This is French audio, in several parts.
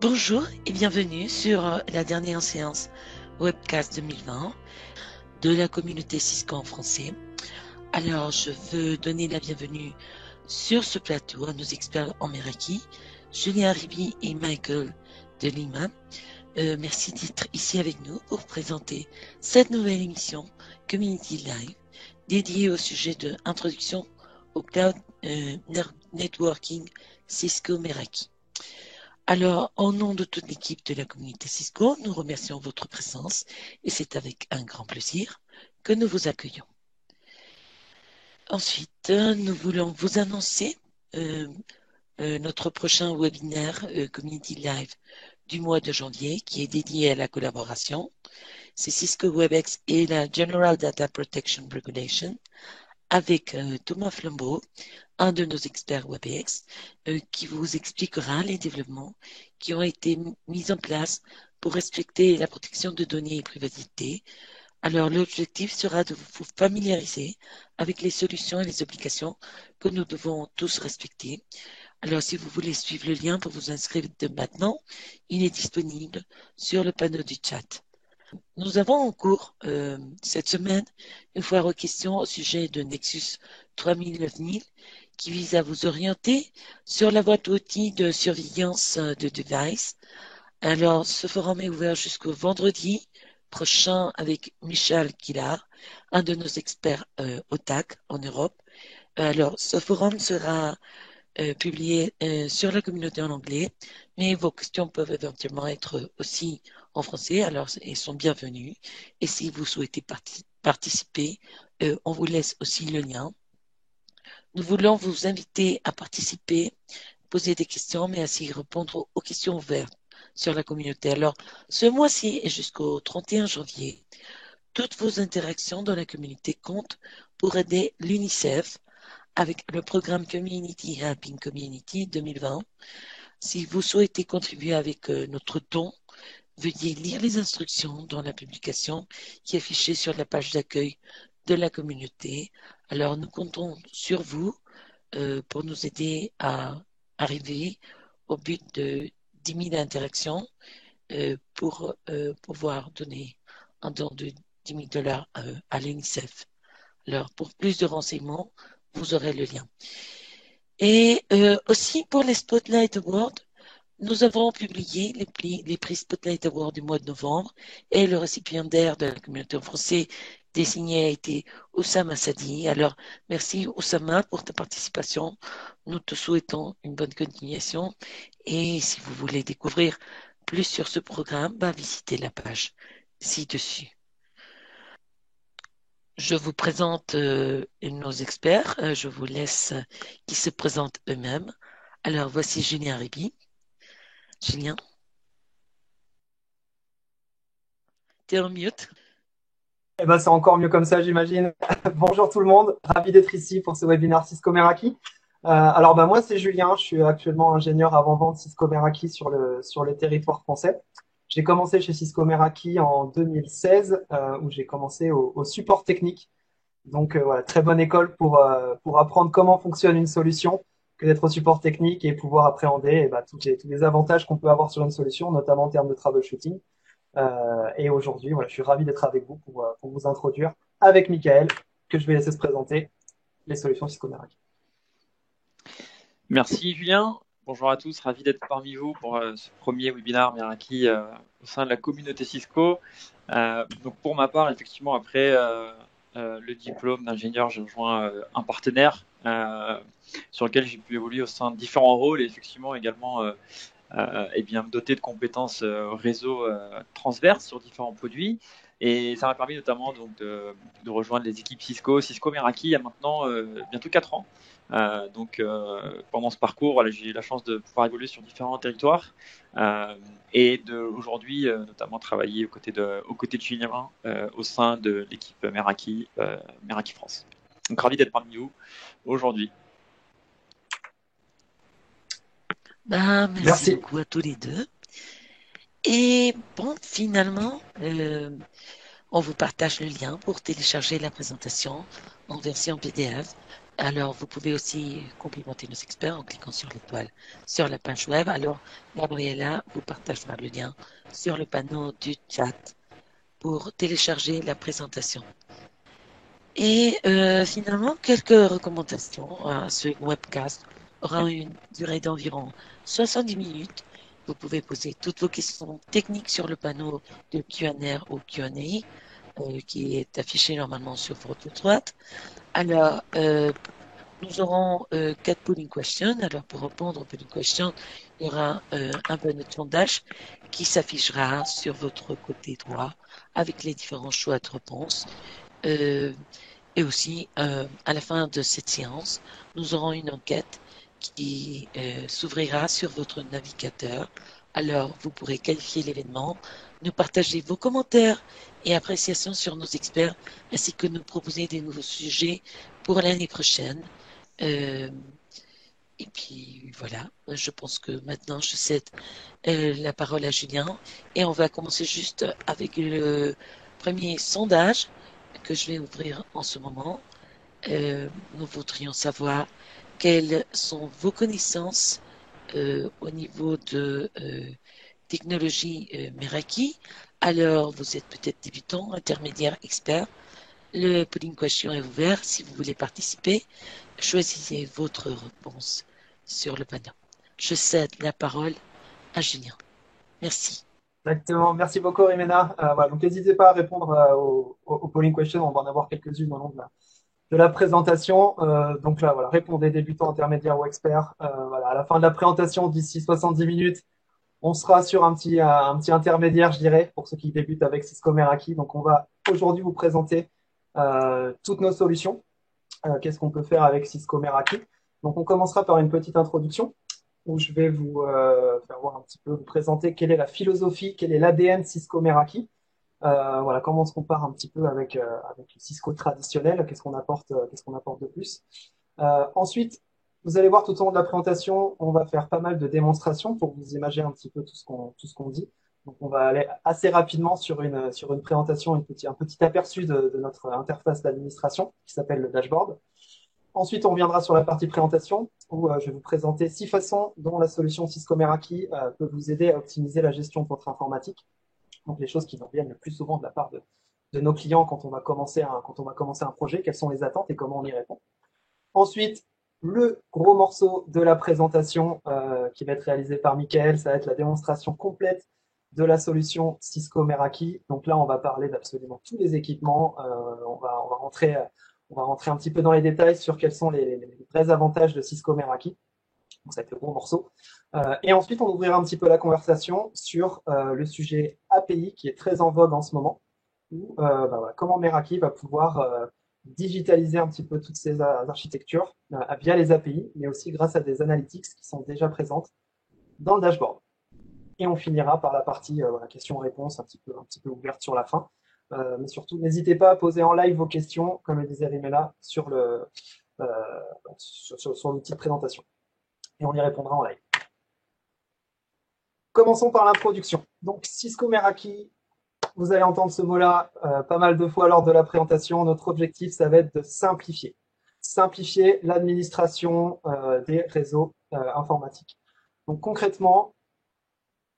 Bonjour et bienvenue sur la dernière séance webcast 2020 de la communauté Cisco en français. Alors, je veux donner la bienvenue sur ce plateau à nos experts en Meraki, Julien Ribi et Michael de Lima. Merci d'être ici avec nous pour présenter cette nouvelle émission Community Live dédiée au sujet de introduction au cloud networking Cisco Meraki. Alors, au nom de toute l'équipe de la communauté Cisco, nous remercions votre présence et c'est avec un grand plaisir que nous vous accueillons. Ensuite, nous voulons vous annoncer notre prochain webinaire Community Live du mois de janvier qui est dédié à la collaboration. C'est Cisco WebEx et la General Data Protection Regulation avec Thomas Flambeau, un de nos experts WebEx, qui vous expliquera les développements qui ont été mis en place pour respecter la protection de données et privacité. Alors, l'objectif sera de vous familiariser avec les solutions et les obligations que nous devons tous respecter. Alors, si vous voulez suivre le lien pour vous inscrire de maintenant, il est disponible sur le panneau du chat. Nous avons en cours cette semaine une foire aux questions au sujet de Nexus 3000 qui vise à vous orienter sur la boîte d'outils de surveillance de device. Alors, ce forum est ouvert jusqu'au vendredi prochain avec Michel Guillard, un de nos experts OTAC en Europe. Alors, ce forum sera publié sur la communauté en anglais, mais vos questions peuvent éventuellement être aussi en français, alors elles sont bienvenues. Et si vous souhaitez participer, on vous laisse aussi le lien. Nous voulons vous inviter à participer, poser des questions, mais aussi répondre aux questions ouvertes sur la communauté. Alors, ce mois-ci et jusqu'au 31 janvier, toutes vos interactions dans la communauté comptent pour aider l'UNICEF avec le programme Community Helping Community 2020. Si vous souhaitez contribuer avec notre don, veuillez lire les instructions dans la publication qui est affichée sur la page d'accueil de la communauté. Alors, nous comptons sur vous pour nous aider à arriver au but de 10 000 interactions pour pouvoir donner un don de 10 000 dollars à l'UNICEF. Alors, pour plus de renseignements, vous aurez le lien. Et aussi pour les Spotlight Awards, nous avons publié les prix Spotlight Awards du mois de novembre et le récipiendaire de la communauté en français désigné a été Oussama Sadi. Alors, merci Oussama pour ta participation. Nous te souhaitons une bonne continuation et si vous voulez découvrir plus sur ce programme, visitez la page ci-dessus. Je vous présente nos experts. Je vous laisse qu'ils se présentent eux-mêmes. Alors, voici Julien Ribi. Julien, tu es en mute. Eh ben, c'est encore mieux comme ça, j'imagine. Bonjour tout le monde, ravi d'être ici pour ce webinaire Cisco Meraki. Alors, moi, c'est Julien, je suis actuellement ingénieur avant-vente Cisco Meraki sur le territoire français. J'ai commencé chez Cisco Meraki en 2016, où j'ai commencé au support technique. Donc, voilà, très bonne école pour apprendre comment fonctionne une solution, que d'être au support technique et pouvoir appréhender tous les avantages qu'on peut avoir sur une solution, notamment en termes de troubleshooting. Et aujourd'hui, voilà, je suis ravi d'être avec vous pour vous introduire avec Michael, que je vais laisser se présenter les solutions Cisco Meraki. Merci Julien. Bonjour à tous, ravi d'être parmi vous pour ce premier webinaire Meraki au sein de la communauté Cisco. Donc pour ma part, effectivement, après le diplôme d'ingénieur, j'ai rejoint un partenaire sur lequel j'ai pu évoluer au sein de différents rôles et effectivement également me doter de compétences réseau transverses sur différents produits. Et ça m'a permis notamment donc, de rejoindre les équipes Cisco Meraki il y a maintenant bientôt 4 ans. Pendant ce parcours, voilà, j'ai eu la chance de pouvoir évoluer sur différents territoires et aujourd'hui notamment travailler aux côtés de Julien au sein de l'équipe Meraki France. Donc ravi d'être parmi vous aujourd'hui. Merci beaucoup à tous les deux. Et bon, finalement, on vous partage le lien pour télécharger la présentation en version PDF Alors, vous pouvez aussi complimenter nos experts en cliquant sur l'étoile sur la page web. Alors, Gabriella vous partagera le lien sur le panneau du chat pour télécharger la présentation. Et finalement, quelques recommandations. Ce webcast aura une durée d'environ 70 minutes. Vous pouvez poser toutes vos questions techniques sur le panneau de Q&A ou Q&A qui est affiché normalement sur votre droite. Alors, nous aurons 4 polling questions. Alors, pour répondre aux polling questions, il y aura un panneau de sondage qui s'affichera sur votre côté droit avec les différents choix de réponse. Et aussi, à la fin de cette séance, nous aurons une enquête qui s'ouvrira sur votre navigateur. Alors, vous pourrez qualifier l'événement, nous partager vos commentaires et appréciations sur nos experts, ainsi que nous proposer des nouveaux sujets pour l'année prochaine. Euh, et puis voilà, je pense que maintenant je cède la parole à Julien et on va commencer juste avec le premier sondage que je vais ouvrir en ce moment. Nous voudrions savoir quelles sont vos connaissances au niveau de technologie Meraki. Alors, vous êtes peut-être débutant, intermédiaire, expert. Le polling question est ouvert. Si vous voulez participer, choisissez votre réponse sur le panneau. Je cède la parole à Julien. Merci. Exactement. Merci beaucoup, Rimena. Voilà, donc, n'hésitez pas à répondre aux polling questions. On va en avoir quelques-unes au long de la présentation. Donc là, voilà, répondez débutant, intermédiaire ou expert. Voilà, à la fin de la présentation, d'ici 70 minutes, on sera sur un petit intermédiaire, je dirais, pour ceux qui débutent avec Cisco Meraki. Donc, on va aujourd'hui vous présenter toutes nos solutions. Qu'est-ce qu'on peut faire avec Cisco Meraki? Donc, on commencera par une petite introduction où je vais vous faire voir un petit peu, vous présenter quelle est la philosophie, quel est l'ADN Cisco Meraki. Voilà, comment on se compare un petit peu avec le Cisco traditionnel, qu'est-ce qu'on apporte de plus. Ensuite, vous allez voir tout au long de la présentation, on va faire pas mal de démonstrations pour vous imaginer un petit peu tout ce qu'on dit. Donc, on va aller assez rapidement sur une présentation, un petit aperçu de notre interface d'administration qui s'appelle le dashboard. Ensuite, on reviendra sur la partie présentation où je vais vous présenter 6 façons dont la solution Cisco Meraki peut vous aider à optimiser la gestion de votre informatique. Donc, les choses qui nous viennent le plus souvent de la part de nos clients quand on va commencer un projet, quelles sont les attentes et comment on y répond. Ensuite, le gros morceau de la présentation qui va être réalisé par Mickaël, ça va être la démonstration complète de la solution Cisco Meraki. Donc là, on va parler d'absolument tous les équipements. On va rentrer un petit peu dans les détails sur quels sont les vrais avantages de Cisco Meraki. Donc ça va être le gros morceau. Et ensuite, on ouvrira un petit peu la conversation sur le sujet API qui est très en vogue en ce moment, où voilà, comment Meraki va pouvoir digitaliser un petit peu toutes ces architectures via les API, mais aussi grâce à des analytics qui sont déjà présentes dans le dashboard. Et on finira par la partie voilà, questions-réponses un petit peu ouverte sur la fin. Mais surtout, n'hésitez pas à poser en live vos questions, comme le disait Rimela, sur l'outil de présentation. Et on y répondra en live. Commençons par l'introduction. Donc, Cisco Meraki, vous allez entendre ce mot-là pas mal de fois lors de la présentation. Notre objectif, ça va être de simplifier. Simplifier l'administration des réseaux informatiques. Donc, concrètement,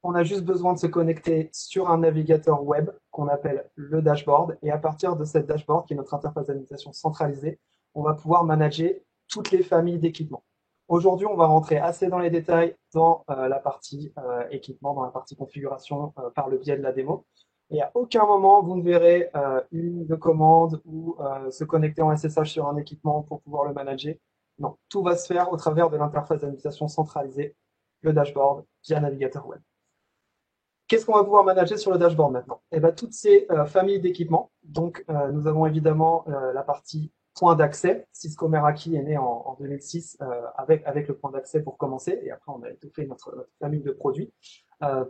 on a juste besoin de se connecter sur un navigateur web qu'on appelle le dashboard. Et à partir de cette dashboard, qui est notre interface d'administration centralisée, on va pouvoir manager toutes les familles d'équipements. Aujourd'hui, on va rentrer assez dans les détails dans la partie équipement, dans la partie configuration par le biais de la démo. Et à aucun moment, vous ne verrez une de commande ou se connecter en SSH sur un équipement pour pouvoir le manager. Non, tout va se faire au travers de l'interface d'administration centralisée, le dashboard, via navigateur web. Qu'est-ce qu'on va pouvoir manager sur le dashboard maintenant? Eh bien, toutes ces familles d'équipements. Donc, nous avons évidemment la partie point d'accès. Cisco Meraki est né en 2006 avec le point d'accès pour commencer. Et après, on a étoffé notre famille de produits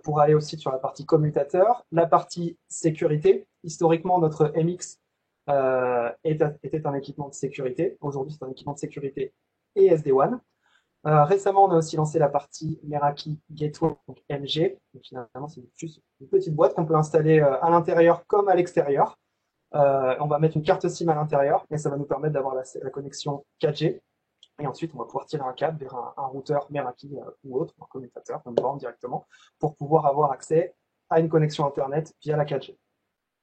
pour aller aussi sur la partie commutateur. La partie sécurité. Historiquement, notre MX était un équipement de sécurité. Aujourd'hui, c'est un équipement de sécurité et SD-WAN. Récemment, on a aussi lancé la partie Meraki Gateway, donc MG. Donc, finalement, c'est juste une petite boîte qu'on peut installer à l'intérieur comme à l'extérieur. On va mettre une carte SIM à l'intérieur et ça va nous permettre d'avoir la connexion 4G. Et ensuite, on va pouvoir tirer un câble vers un routeur Meraki ou autre, un commutateur, une borne directement, pour pouvoir avoir accès à une connexion Internet via la 4G.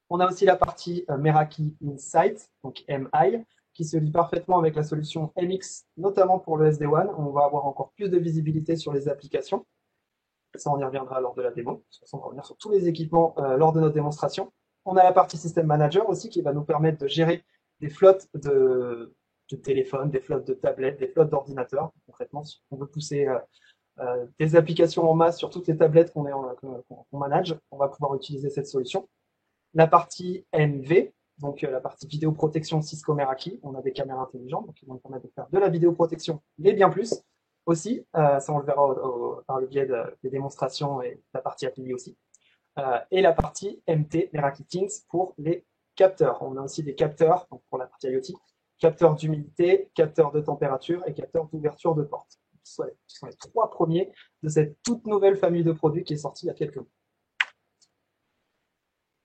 On a aussi la partie Meraki Insight, donc MI, qui se lie parfaitement avec la solution MX, notamment pour le SD-WAN. On va avoir encore plus de visibilité sur les applications. Ça, on y reviendra lors de la démo. De toute façon, on va revenir sur tous les équipements lors de notre démonstration. On a la partie System Manager aussi qui va nous permettre de gérer des flottes de téléphones, des flottes de tablettes, des flottes d'ordinateurs. Concrètement, si on veut pousser des applications en masse sur toutes les tablettes qu'on manage, on va pouvoir utiliser cette solution. La partie MV, donc la partie vidéoprotection Cisco Meraki. On a des caméras intelligentes, donc qui vont nous permettre de faire de la vidéoprotection, mais bien plus aussi. Ça, on le verra par le biais des démonstrations et de la partie API aussi. Et la partie MT, Meraki Things, pour les capteurs. On a aussi des capteurs, donc pour la partie IoT, capteurs d'humidité, capteurs de température et capteurs d'ouverture de porte. Ce sont les trois premiers de cette toute nouvelle famille de produits qui est sortie il y a quelques mois.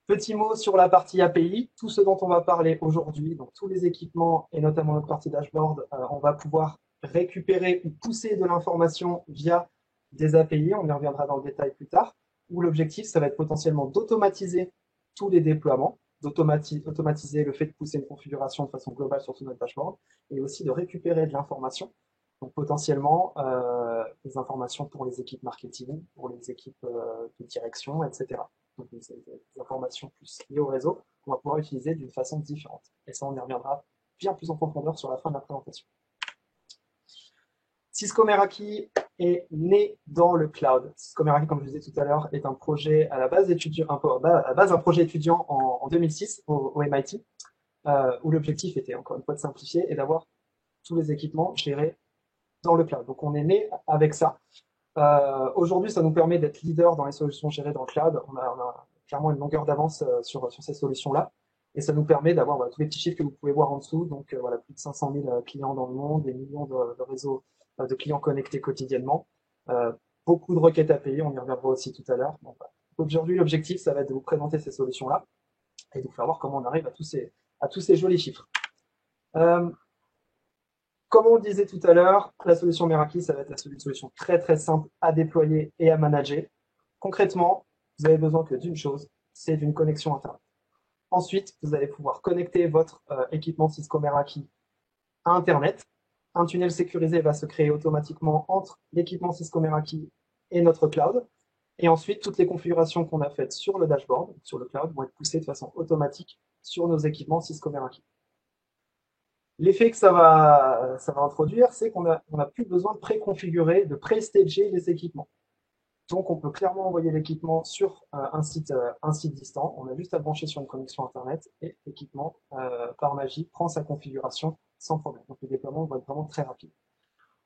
Petit mot sur la partie API, tout ce dont on va parler aujourd'hui, donc tous les équipements et notamment notre partie dashboard, on va pouvoir récupérer ou pousser de l'information via des API, on y reviendra dans le détail plus tard, où l'objectif, ça va être potentiellement d'automatiser tous les déploiements, d'automatiser le fait de pousser une configuration de façon globale sur tout notre dashboard, et aussi de récupérer de l'information, donc potentiellement des informations pour les équipes marketing, pour les équipes de direction, etc. Donc des informations plus liées au réseau qu'on va pouvoir utiliser d'une façon différente. Et ça, on y reviendra bien plus en profondeur sur la fin de la présentation. Cisco Meraki est né dans le cloud. Cisco Meraki, comme je vous disais tout à l'heure, est un projet à la base étudiant, un projet étudiant en 2006 au MIT, où l'objectif était encore une fois de simplifier et d'avoir tous les équipements gérés dans le cloud. Donc on est né avec ça. Aujourd'hui, ça nous permet d'être leader dans les solutions gérées dans le cloud. On a clairement une longueur d'avance sur ces solutions-là. Et ça nous permet d'avoir tous les petits chiffres que vous pouvez voir en dessous. Donc plus de 500 000 clients dans le monde, des millions de réseaux de clients connectés quotidiennement. Beaucoup de requêtes API, on y reviendra aussi tout à l'heure. Bon, aujourd'hui, l'objectif, ça va être de vous présenter ces solutions-là et de vous faire voir comment on arrive à tous ces jolis chiffres. Comme on le disait tout à l'heure, la solution Meraki, ça va être une solution très très simple à déployer et à manager. Concrètement, vous avez besoin que d'une chose, c'est d'une connexion Internet. Ensuite, vous allez pouvoir connecter votre équipement Cisco Meraki à Internet. Un tunnel sécurisé va se créer automatiquement entre l'équipement Cisco Meraki et notre cloud. Et ensuite, toutes les configurations qu'on a faites sur le dashboard, sur le cloud, vont être poussées de façon automatique sur nos équipements Cisco Meraki. L'effet que ça va introduire, c'est qu'on n'a plus besoin de préconfigurer, de pré-stager les équipements. Donc, on peut clairement envoyer l'équipement sur un site distant. On a juste à brancher sur une connexion Internet et l'équipement, par magie, prend sa configuration sans problème. Donc, le déploiement va être vraiment très rapide.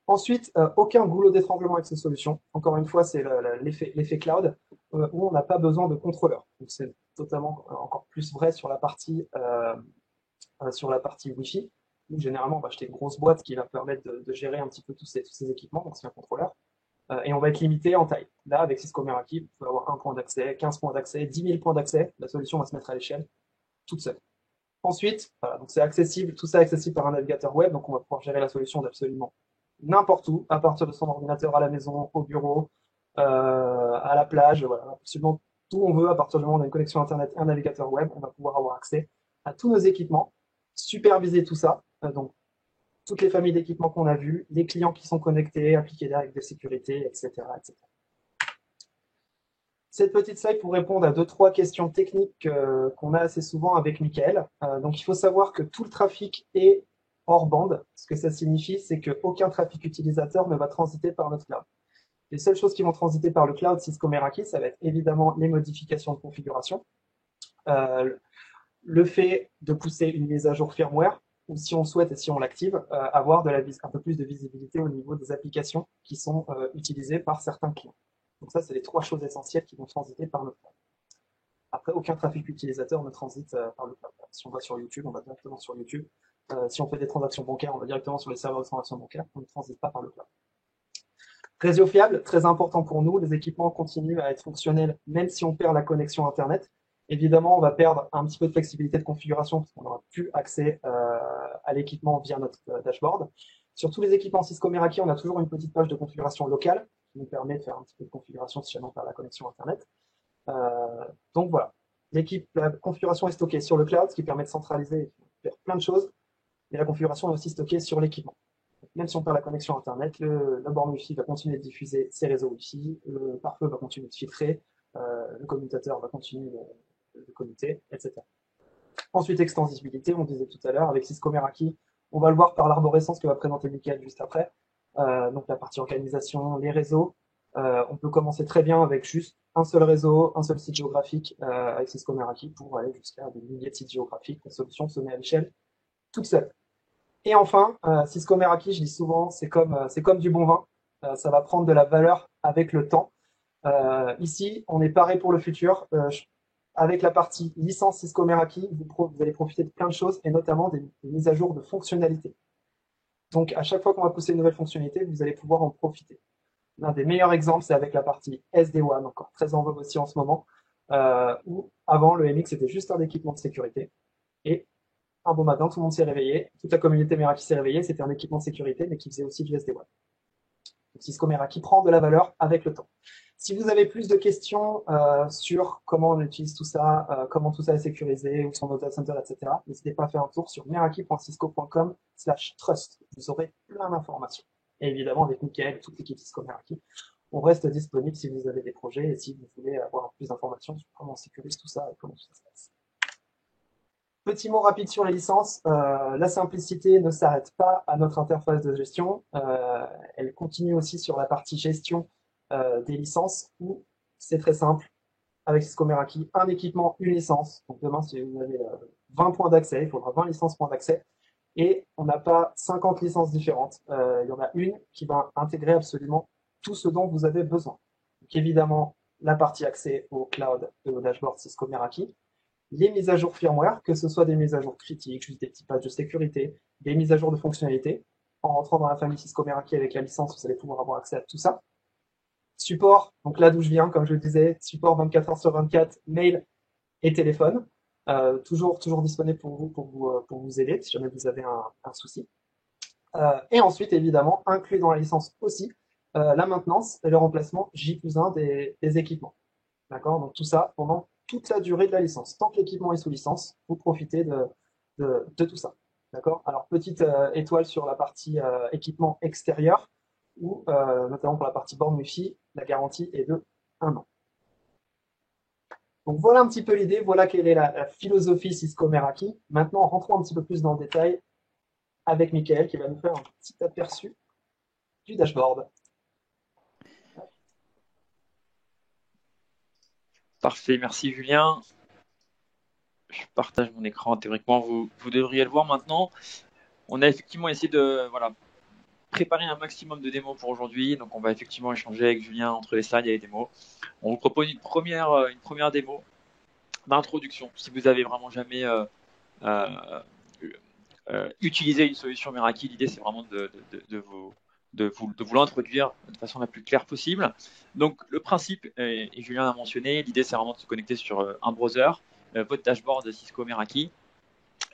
Ensuite, aucun goulot d'étranglement avec ces solutions. Encore une fois, c'est l'effet cloud, où on n'a pas besoin de contrôleur. Donc, c'est totalement encore plus vrai sur la partie Wi-Fi, où généralement on va acheter une grosse boîte qui va permettre de gérer un petit peu tous ces équipements, donc c'est un contrôleur, et on va être limité en taille. Là, avec Cisco Meraki, vous pouvez avoir 1 point d'accès, 15 points d'accès, 10 000 points d'accès, la solution va se mettre à l'échelle toute seule. Ensuite, voilà, donc c'est accessible, tout ça est accessible par un navigateur web, donc on va pouvoir gérer la solution d'absolument n'importe où, à partir de son ordinateur, à la maison, au bureau, à la plage, voilà, absolument tout on veut. À partir du moment où on a une connexion Internet et un navigateur web, on va pouvoir avoir accès à tous nos équipements, superviser tout ça, donc toutes les familles d'équipements qu'on a vues, les clients qui sont connectés, appliquer des règles de sécurité, etc., etc. Cette petite slide pour répondre à 2-3 questions techniques qu'on a assez souvent avec Mickaël. Donc il faut savoir que tout le trafic est hors bande. Ce que ça signifie, c'est qu'aucun trafic utilisateur ne va transiter par notre cloud. Les seules choses qui vont transiter par le cloud Cisco Meraki, ça va être évidemment les modifications de configuration, le fait de pousser une mise à jour firmware, ou si on souhaite et si on l'active, avoir un peu plus de visibilité au niveau des applications qui sont utilisées par certains clients. Donc ça, c'est les 3 choses essentielles qui vont transiter par notre cloud. Après, aucun trafic utilisateur ne transite par le cloud. Si on va sur YouTube, on va directement sur YouTube. Si on fait des transactions bancaires, on va directement sur les serveurs de transactions bancaires. On ne transite pas par le cloud. Réseau fiable, très important pour nous. Les équipements continuent à être fonctionnels même si on perd la connexion Internet. Évidemment, on va perdre un petit peu de flexibilité de configuration parce qu'on n'aura plus accès à l'équipement via notre dashboard. Sur tous les équipements Cisco Meraki, on a toujours une petite page de configuration locale qui nous permet de faire un petit peu de configuration si jamais on perd la connexion Internet. Donc voilà, la configuration est stockée sur le cloud, ce qui permet de centraliser et de faire plein de choses, mais la configuration est aussi stockée sur l'équipement. Même si on perd la connexion Internet, la borne Wi-Fi va continuer de diffuser ses réseaux Wi-Fi, le pare-feu va continuer de filtrer, le commutateur va continuer de commuter, etc. Ensuite, extensibilité, on disait tout à l'heure, avec Cisco Meraki, on va le voir par l'arborescence que va présenter Mickaël juste après. Donc la partie organisation, les réseaux. On peut commencer très bien avec juste un seul réseau, un seul site géographique avec Cisco Meraki pour aller jusqu'à des milliers de sites géographiques. La solution se met à l'échelle toute seule. Et enfin, Cisco Meraki, je dis souvent, c'est comme du bon vin. Ça va prendre de la valeur avec le temps. Ici, on est paré pour le futur. Avec la partie licence Cisco Meraki, vous allez profiter de plein de choses et notamment des mises à jour de fonctionnalités. Donc, à chaque fois qu'on va pousser une nouvelle fonctionnalité, vous allez pouvoir en profiter. L'un des meilleurs exemples, c'est avec la partie SD-WAN, encore très en vogue aussi en ce moment, où avant, le MX était juste un équipement de sécurité. Et un bon matin, tout le monde s'est réveillé, toute la communauté Meraki s'est réveillée, c'était un équipement de sécurité, mais qui faisait aussi du SD-WAN. Donc, Cisco Meraki prend de la valeur avec le temps. Si vous avez plus de questions sur comment on utilise tout ça, comment tout ça est sécurisé, où sont nos data centers, etc., n'hésitez pas à faire un tour sur meraki.cisco.com/trust. Vous aurez plein d'informations. Et évidemment, avec Mickaël et toute l'équipe Cisco Meraki, on reste disponible si vous avez des projets et si vous voulez avoir plus d'informations sur comment on sécurise tout ça et comment tout ça se passe. Petit mot rapide sur les licences. La simplicité ne s'arrête pas à notre interface de gestion. Elle continue aussi sur la partie gestion des licences où c'est très simple. Avec Cisco Meraki, un équipement, une licence. Donc demain, si vous avez 20 points d'accès, il faudra 20 licences points d'accès. Et on n'a pas 50 licences différentes. Il y en a une qui va intégrer absolument tout ce dont vous avez besoin. Donc évidemment, la partie accès au cloud et au dashboard Cisco Meraki, les mises à jour firmware, que ce soit des mises à jour critiques, juste des petits patchs de sécurité, des mises à jour de fonctionnalités. En rentrant dans la famille Cisco Meraki avec la licence, vous allez pouvoir avoir accès à tout ça. Support, donc là d'où je viens, comme je le disais, support 24 heures sur 24, mail et téléphone. Toujours disponible pour vous aider si jamais vous avez un souci. Et ensuite, évidemment, inclus dans la licence aussi, la maintenance et le remplacement J+1 des équipements. D'accord? Donc tout ça pendant toute la durée de la licence. Tant que l'équipement est sous licence, vous profitez de tout ça. D'accord? Alors, petite étoile sur la partie équipement extérieur, où, notamment pour la partie borne Wi-Fi, la garantie est de 1 an. Donc voilà un petit peu l'idée, voilà quelle est la philosophie Cisco Meraki. Maintenant, rentrons un petit peu plus dans le détail avec Mickaël qui va nous faire un petit aperçu du dashboard. Parfait, merci Julien. Je partage mon écran. Théoriquement, vous devriez le voir maintenant. On a effectivement essayé de préparer un maximum de démos pour aujourd'hui. Donc, on va effectivement échanger avec Julien entre les slides et les démos. On vous propose une première démo d'introduction. Si vous avez vraiment jamais utilisé une solution Meraki, l'idée c'est vraiment de vous l'introduire de façon la plus claire possible. Donc le principe, et Julien a mentionné, l'idée c'est vraiment de se connecter sur un browser, votre dashboard de Cisco Meraki.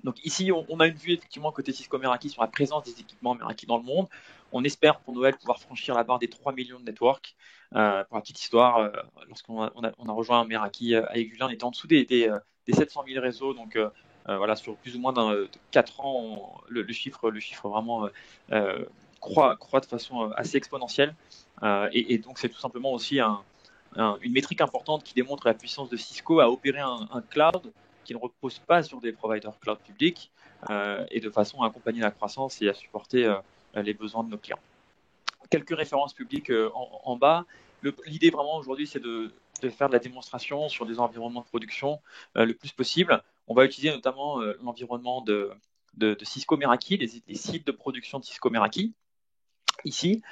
Donc ici, on a une vue effectivement côté Cisco Meraki sur la présence des équipements Meraki dans le monde. On espère pour Noël pouvoir franchir la barre des 3 millions de networks. Pour la petite histoire, lorsqu'on a rejoint Meraki avec Julien, on était en dessous des 700 000 réseaux. Donc voilà, sur plus ou moins 4 ans, le chiffre vraiment croît de façon assez exponentielle. Et donc c'est tout simplement aussi une métrique importante qui démontre la puissance de Cisco à opérer un cloud qui ne repose pas sur des providers cloud publics et de façon à accompagner la croissance et à supporter les besoins de nos clients. Quelques références publiques en bas. L'idée vraiment aujourd'hui, c'est de faire de la démonstration sur des environnements de production le plus possible. On va utiliser notamment l'environnement de Cisco Meraki, les sites de production de Cisco Meraki ici.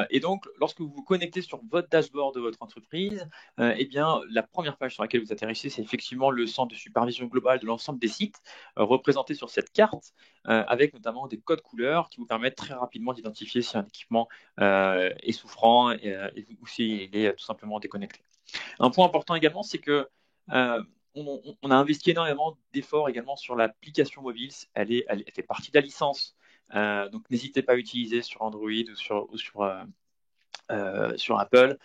Et donc, lorsque vous vous connectez sur votre dashboard de votre entreprise, eh bien, la première page sur laquelle vous atterrissez, c'est effectivement le centre de supervision globale de l'ensemble des sites représentés sur cette carte, avec notamment des codes couleurs qui vous permettent très rapidement d'identifier si un équipement est souffrant ou s'il est tout simplement déconnecté. Un point important également, c'est que on a investi énormément d'efforts également sur l'application mobile. Elle fait partie de la licence. Donc, n'hésitez pas à l'utiliser sur Android sur Apple,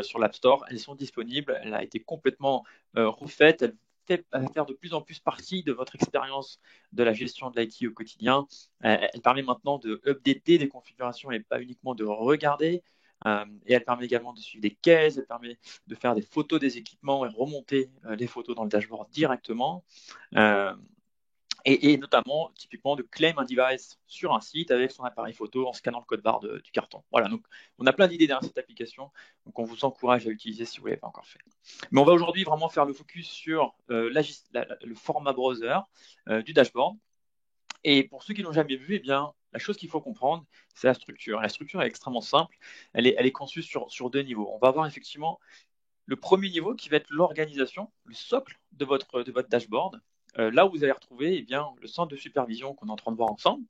sur l'App Store. Elles sont disponibles. Elle a été complètement refaite. Elle va faire de plus en plus partie de votre expérience de la gestion de l'IT au quotidien. Elle permet maintenant de updater des configurations et pas uniquement de regarder. Et elle permet également de suivre des cases, elle permet de faire des photos des équipements et remonter les photos dans le dashboard directement. Et notamment, typiquement, de claim un device sur un site avec son appareil photo en scannant le code barre du carton. Voilà, donc on a plein d'idées derrière cette application, donc on vous encourage à l'utiliser si vous ne l'avez pas encore fait. Mais on va aujourd'hui vraiment faire le focus sur le format browser du dashboard. Et pour ceux qui l'ont jamais vu, eh bien, la chose qu'il faut comprendre, c'est la structure. La structure est extrêmement simple, elle est conçue sur deux niveaux. On va avoir effectivement le premier niveau qui va être l'organisation, le socle de votre dashboard. Là où vous allez retrouver eh bien, le centre de supervision qu'on est en train de voir ensemble,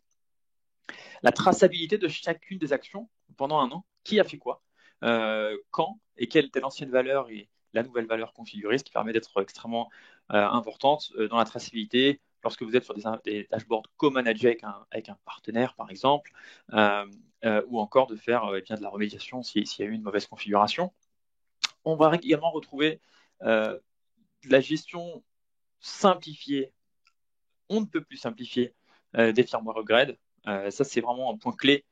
la traçabilité de chacune des actions pendant un an, qui a fait quoi, quand et quelle était l'ancienne valeur et la nouvelle valeur configurée, ce qui permet d'être extrêmement importante dans la traçabilité lorsque vous êtes sur des dashboards co-managés avec un partenaire, par exemple, ou encore de faire eh bien, de la remédiation s'il y a eu une mauvaise configuration. On va également retrouver la gestion simplifiée, on ne peut plus simplifier des firmware upgrades. Ça, c'est vraiment un point clé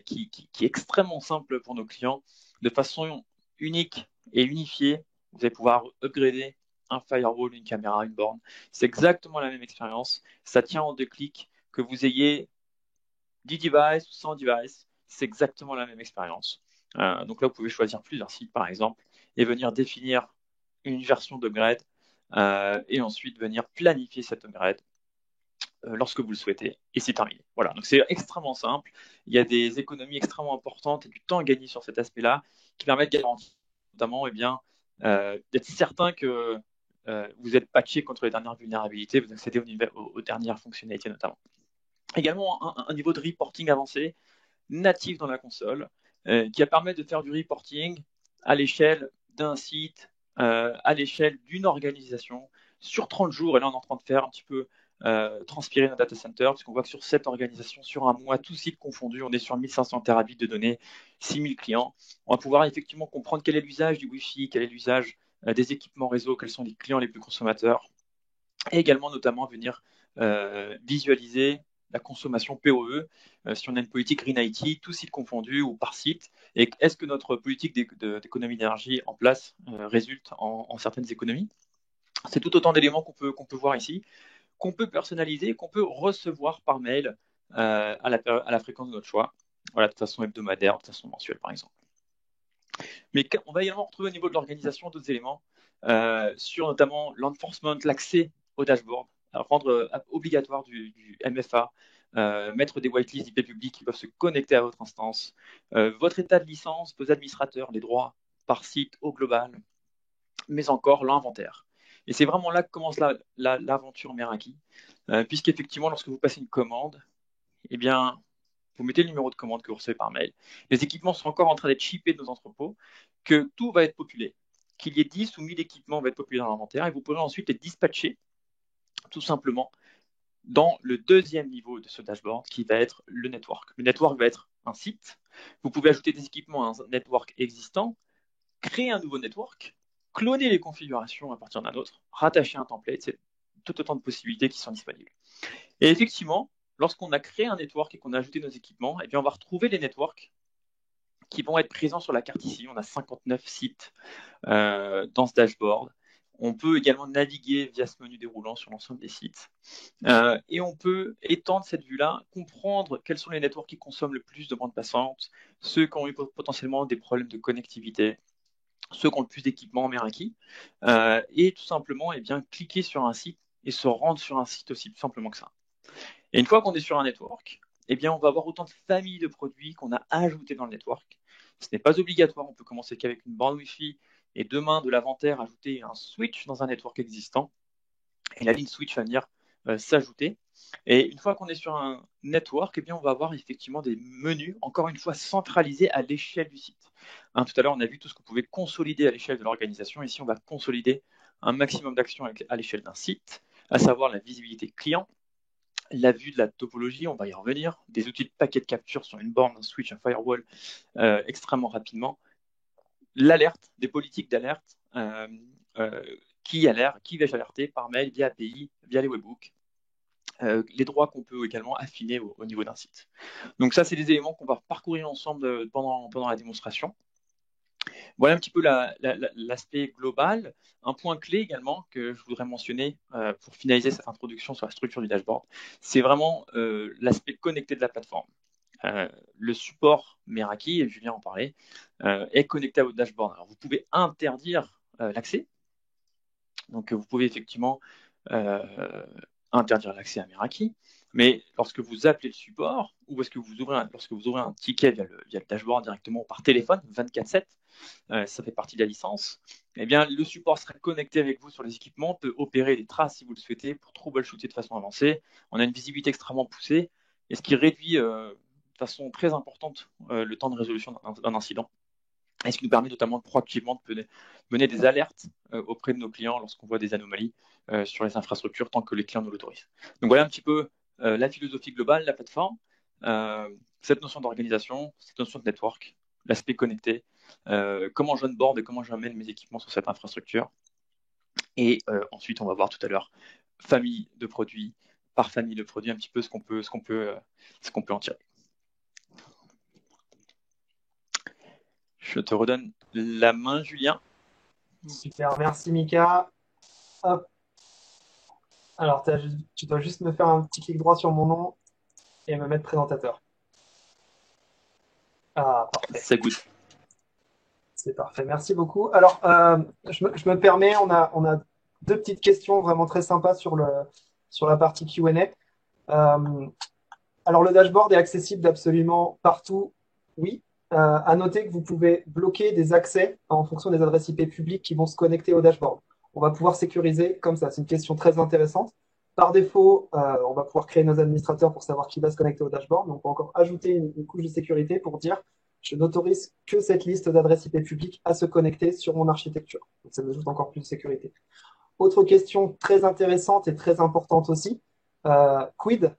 qui est extrêmement simple pour nos clients. De façon unique et unifiée, vous allez pouvoir upgrader un firewall, une caméra, une borne. C'est exactement la même expérience. Ça tient en 2 clics. Que vous ayez 10 devices ou 100 devices, c'est exactement la même expérience. Donc là, vous pouvez choisir plusieurs sites, par exemple, et venir définir une version d'upgrade et ensuite venir planifier cette upgrade lorsque vous le souhaitez, et c'est terminé. Voilà, donc c'est extrêmement simple. Il y a des économies extrêmement importantes et du temps gagné sur cet aspect-là qui permettent de garantir, notamment, eh bien, d'être certain que vous êtes patché contre les dernières vulnérabilités, vous accédez aux dernières fonctionnalités notamment. Également, un niveau de reporting avancé, natif dans la console, qui va permettre de faire du reporting à l'échelle d'un site, à l'échelle d'une organisation, sur 30 jours. Et là, on est en train de faire un petit peu transpirer nos data centers, puisqu'on voit que sur cette organisation, sur un mois, tous sites confondus, on est sur 1500 terabits de données, 6000 clients. On va pouvoir effectivement comprendre quel est l'usage du Wi-Fi, quel est l'usage des équipements réseau, quels sont les clients les plus consommateurs, et également notamment venir visualiser la consommation POE, si on a une politique Green IT, tout site confondu ou par site, et est-ce que notre politique d'économie d'énergie en place résulte en certaines économies. C'est tout autant d'éléments qu'on peut voir ici, qu'on peut personnaliser, qu'on peut recevoir par mail à la fréquence de notre choix, voilà, de façon hebdomadaire, de façon mensuelle par exemple. Mais on va également retrouver au niveau de l'organisation d'autres éléments, sur notamment l'enforcement, l'accès au dashboard, rendre obligatoire du MFA, mettre des whitelists d'IP publics qui peuvent se connecter à votre instance, votre état de licence, vos administrateurs, les droits par site au global, mais encore l'inventaire. Et c'est vraiment là que commence l'aventure Meraki, puisqu'effectivement, lorsque vous passez une commande, eh bien, vous mettez le numéro de commande que vous recevez par mail. Les équipements sont encore en train d'être shippés de nos entrepôts, que tout va être populé. Qu'il y ait 10 ou 1000 équipements va être populé dans l'inventaire et vous pourrez ensuite les dispatcher tout simplement dans le deuxième niveau de ce dashboard qui va être le network. Le network va être un site. Vous pouvez ajouter des équipements à un network existant, créer un nouveau network, cloner les configurations à partir d'un autre, rattacher un template. C'est tout autant de possibilités qui sont disponibles. Et effectivement, lorsqu'on a créé un network et qu'on a ajouté nos équipements, eh bien, on va retrouver les networks qui vont être présents sur la carte ici. On a 59 sites dans ce dashboard. On peut également naviguer via ce menu déroulant sur l'ensemble des sites. Et on peut étendre cette vue-là, comprendre quels sont les networks qui consomment le plus de bande passante, ceux qui ont eu potentiellement des problèmes de connectivité, ceux qui ont le plus d'équipements en Meraki, et tout simplement eh bien, cliquer sur un site et se rendre sur un site aussi simplement que ça. Et une fois qu'on est sur un network, eh bien, on va avoir autant de familles de produits qu'on a ajoutés dans le network. Ce n'est pas obligatoire, on peut commencer qu'avec une borne Wi-Fi et demain de l'inventaire ajouter un switch dans un network existant. Et la ligne switch va venir s'ajouter. Et une fois qu'on est sur un network, eh bien, on va avoir effectivement des menus, encore une fois, centralisés à l'échelle du site. Tout à l'heure, on a vu tout ce qu'on pouvait consolider à l'échelle de l'organisation. Ici, on va consolider un maximum d'actions à l'échelle d'un site, à savoir la visibilité client, la vue de la topologie, on va y revenir, des outils de paquet de capture sur une borne, un switch, un firewall extrêmement rapidement, l'alerte, des politiques d'alerte, qui vais-je alerter par mail, via API, via les webhooks, les droits qu'on peut également affiner au niveau d'un site. Donc ça, c'est des éléments qu'on va parcourir ensemble pendant la démonstration. Voilà un petit peu l'aspect global. Un point clé également que je voudrais mentionner pour finaliser cette introduction sur la structure du dashboard, c'est vraiment l'aspect connecté de la plateforme. Le support Meraki, et Julien en parlait, est connecté à votre dashboard. Alors, vous pouvez interdire l'accès. Donc, vous pouvez effectivement interdire l'accès à Meraki. Mais lorsque vous appelez le support ou lorsque vous ouvrez un ticket via le dashboard directement par téléphone, 24/7, ça fait partie de la licence, eh bien, le support sera connecté avec vous sur les équipements, peut opérer des traces si vous le souhaitez pour troubleshooter de façon avancée. On a une visibilité extrêmement poussée, et ce qui réduit de façon très importante le temps de résolution d'un incident. Et ce qui nous permet notamment proactivement de mener des alertes auprès de nos clients lorsqu'on voit des anomalies sur les infrastructures tant que les clients nous l'autorisent. Donc voilà un petit peu la philosophie globale de la plateforme, cette notion d'organisation, cette notion de network, l'aspect connecté, comment j'onboard et comment j'amène mes équipements sur cette infrastructure. Et ensuite, on va voir tout à l'heure famille de produits, par famille de produits, un petit peu ce qu'on peut en tirer. Je te redonne la main, Julien. Super, merci Mika. Hop. Alors, tu dois juste me faire un petit clic droit sur mon nom et me mettre présentateur. Ah, parfait. C'est good. C'est parfait, merci beaucoup. Alors, je me permets, on a deux petites questions vraiment très sympas sur la partie Q&A. Alors, le dashboard est accessible d'absolument partout, oui. À noter que vous pouvez bloquer des accès en fonction des adresses IP publiques qui vont se connecter au dashboard. On va pouvoir sécuriser comme ça. C'est une question très intéressante. Par défaut, on va pouvoir créer nos administrateurs pour savoir qui va se connecter au dashboard. Donc, on va encore ajouter une couche de sécurité pour dire je n'autorise que cette liste d'adresses IP publiques à se connecter sur mon architecture. Donc, ça ajoute encore plus de sécurité. Autre question très intéressante et très importante aussi. Quid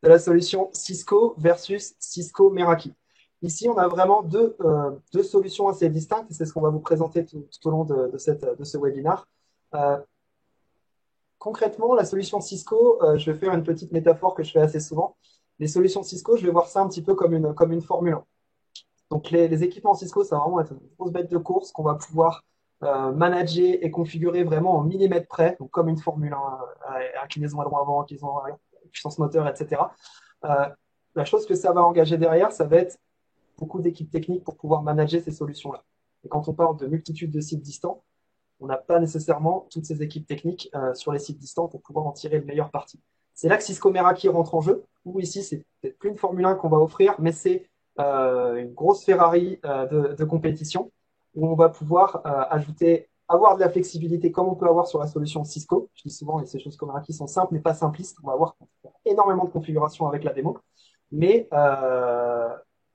de la solution Cisco versus Cisco Meraki? Ici, on a vraiment deux solutions assez distinctes et c'est ce qu'on va vous présenter tout au long de ce webinaire. Concrètement, la solution Cisco, je vais faire une petite métaphore que je fais assez souvent. Les solutions Cisco, je vais voir ça un petit peu comme une Formule 1. Donc, les équipements Cisco, ça va vraiment être une grosse bête de course qu'on va pouvoir manager et configurer vraiment en millimètres près, donc comme une Formule 1, inclinaison à droite avant, inclinaison à puissance moteur, etc. La chose que ça va engager derrière, ça va être beaucoup d'équipes techniques pour pouvoir manager ces solutions-là. Et quand on parle de multitude de sites distants, on n'a pas nécessairement toutes ces équipes techniques sur les sites distants pour pouvoir en tirer le meilleur parti. C'est là que Cisco Meraki rentre en jeu, où ici, c'est peut-être plus une Formule 1 qu'on va offrir, mais c'est une grosse Ferrari de compétition, où on va pouvoir avoir de la flexibilité comme on peut avoir sur la solution Cisco. Je dis souvent, les Cisco Meraki sont simples, mais pas simplistes. On va avoir énormément de configurations avec la démo, mais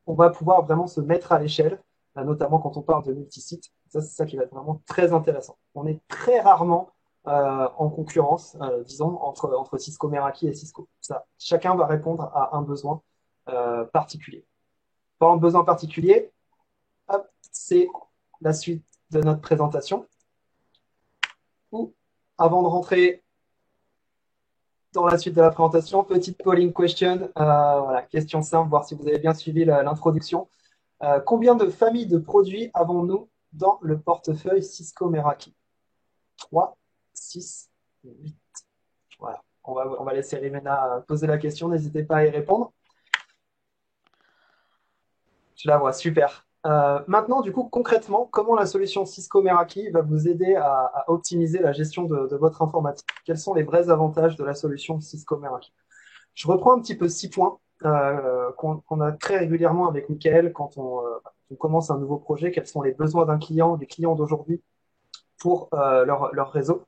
on va pouvoir vraiment se mettre à l'échelle, notamment quand on parle de multi-sites. Ça, c'est ça qui va être vraiment très intéressant. On est très rarement en concurrence, disons, entre Cisco Meraki et Cisco. Ça, chacun va répondre à un besoin particulier. Par besoin particulier, c'est la suite de notre présentation. Ou, avant de rentrer dans la suite de la présentation, petite polling question. Voilà, question simple, voir si vous avez bien suivi l'introduction. Combien de familles de produits avons-nous dans le portefeuille Cisco Meraki? 3, 6, 8. Voilà. On va laisser Rimena poser la question. N'hésitez pas à y répondre. Je la vois, super. Maintenant, du coup, concrètement, comment la solution Cisco Meraki va vous aider à optimiser la gestion de votre informatique? Quels sont les vrais avantages de la solution Cisco Meraki? Je reprends un petit peu 6 points qu'on a très régulièrement avec Michael quand on commence un nouveau projet. Quels sont les besoins d'un client, des clients d'aujourd'hui pour leur réseau?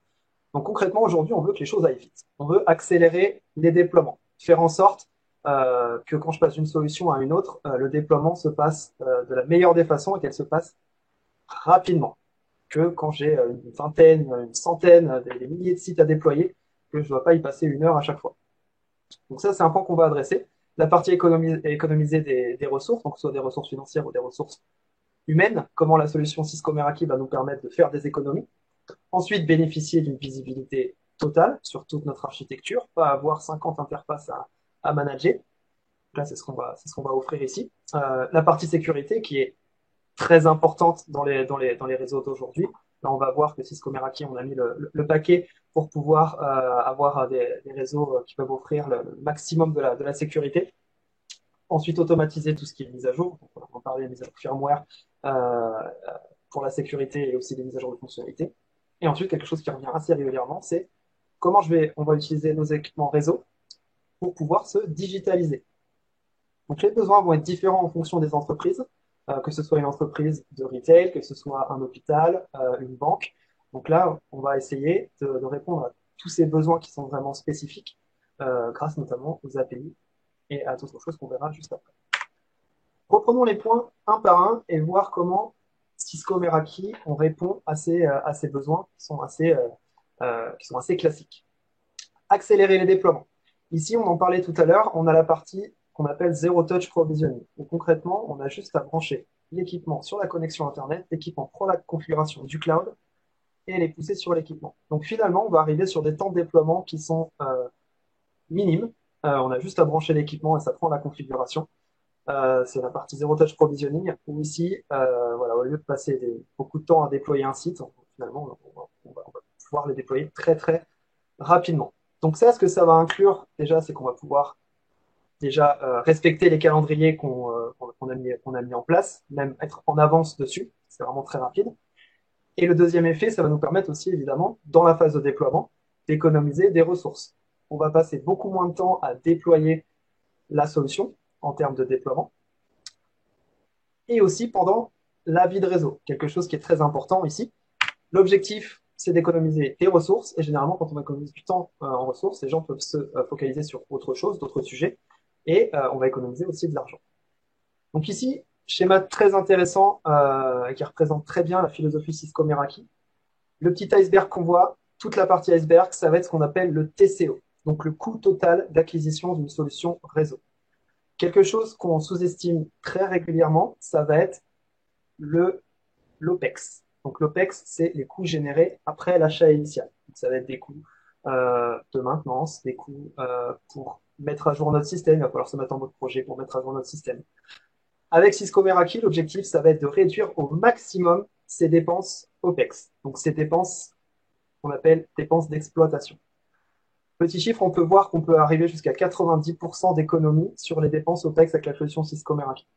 Donc concrètement, aujourd'hui, on veut que les choses aillent vite. On veut accélérer les déploiements, faire en sorte que quand je passe d'une solution à une autre, le déploiement se passe de la meilleure des façons et qu'elle se passe rapidement. que quand j'ai une vingtaine, une centaine, des milliers de sites à déployer, que je ne dois pas y passer 1 heure à chaque fois. Donc ça, c'est un point qu'on va adresser. La partie économiser des ressources, donc soit des ressources financières ou des ressources humaines, comment la solution Cisco Meraki va nous permettre de faire des économies. Ensuite, bénéficier d'une visibilité totale sur toute notre architecture, pas avoir 50 interfaces à manager. Là, c'est ce qu'on va offrir ici. La partie sécurité qui est très importante dans les réseaux d'aujourd'hui. Là, on va voir que Cisco Meraki, on a mis le paquet pour pouvoir avoir des réseaux qui peuvent offrir le maximum de la sécurité. Ensuite, automatiser tout ce qui est mise à jour. Donc, on va parler des mises à jour firmware pour la sécurité et aussi des mises à jour de fonctionnalités. Et ensuite, quelque chose qui revient assez régulièrement, c'est comment on va utiliser nos équipements réseau pour pouvoir se digitaliser. Donc les besoins vont être différents en fonction des entreprises, que ce soit une entreprise de retail, que ce soit un hôpital, une banque. Donc là, on va essayer de répondre à tous ces besoins qui sont vraiment spécifiques, grâce notamment aux API et à d'autres choses qu'on verra juste après. Reprenons les points un par un et voir comment Cisco Meraki, on répond à ces besoins qui sont assez classiques. Accélérer les déploiements. Ici, on en parlait tout à l'heure, on a la partie qu'on appelle Zero Touch Provisioning. Donc concrètement, on a juste à brancher l'équipement sur la connexion Internet, l'équipement prend la configuration du cloud et les pousser sur l'équipement. Donc finalement, on va arriver sur des temps de déploiement qui sont minimes. On a juste à brancher l'équipement et ça prend la configuration. C'est la partie Zero Touch Provisioning, où ici, voilà, au lieu de passer beaucoup de temps à déployer un site, finalement, on va pouvoir les déployer très très rapidement. Donc ça, ce que ça va inclure déjà, c'est qu'on va pouvoir déjà respecter les calendriers qu'on a mis en place, même être en avance dessus, c'est vraiment très rapide. Et le deuxième effet, ça va nous permettre aussi, évidemment, dans la phase de déploiement, d'économiser des ressources. On va passer beaucoup moins de temps à déployer la solution en termes de déploiement, et aussi pendant la vie de réseau, quelque chose qui est très important ici. L'objectif, c'est d'économiser des ressources, et généralement, quand on économise du temps en ressources, les gens peuvent se focaliser sur autre chose, d'autres sujets, et on va économiser aussi de l'argent. Donc ici, schéma très intéressant qui représente très bien la philosophie Cisco Meraki. Le petit iceberg qu'on voit, toute la partie iceberg, ça va être ce qu'on appelle le TCO, donc le coût total d'acquisition d'une solution réseau. Quelque chose qu'on sous-estime très régulièrement, ça va être l'OPEX. Donc l'OPEX, c'est les coûts générés après l'achat initial. Donc, ça va être des coûts de maintenance, des coûts pour mettre à jour notre système. Il va falloir se mettre en mode projet pour mettre à jour notre système. Avec Cisco Meraki, l'objectif, ça va être de réduire au maximum ces dépenses OPEX. Donc ces dépenses qu'on appelle dépenses d'exploitation. Petit chiffre, on peut voir qu'on peut arriver jusqu'à 90% d'économie sur les dépenses OPEX avec la solution Cisco Meraki.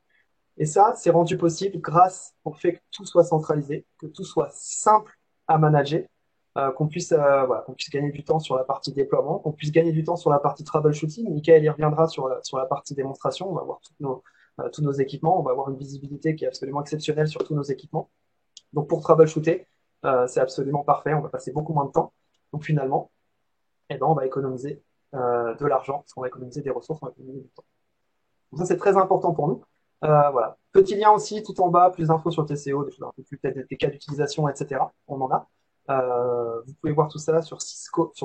Et ça, c'est rendu possible grâce au fait que tout soit centralisé, que tout soit simple à manager, qu'on puisse gagner du temps sur la partie déploiement, qu'on puisse gagner du temps sur la partie troubleshooting. Michael y reviendra sur la partie démonstration. On va voir tous nos équipements. On va avoir une visibilité qui est absolument exceptionnelle sur tous nos équipements. Donc pour troubleshooter, c'est absolument parfait. On va passer beaucoup moins de temps. Donc finalement, on va économiser de l'argent, parce qu'on va économiser des ressources, on va économiser du temps. Donc ça, c'est très important pour nous. Voilà. Petit lien aussi tout en bas, plus d'infos sur le TCO, des choses un peu plus peut-être des cas d'utilisation, etc. On en a. Vous pouvez voir tout ça sur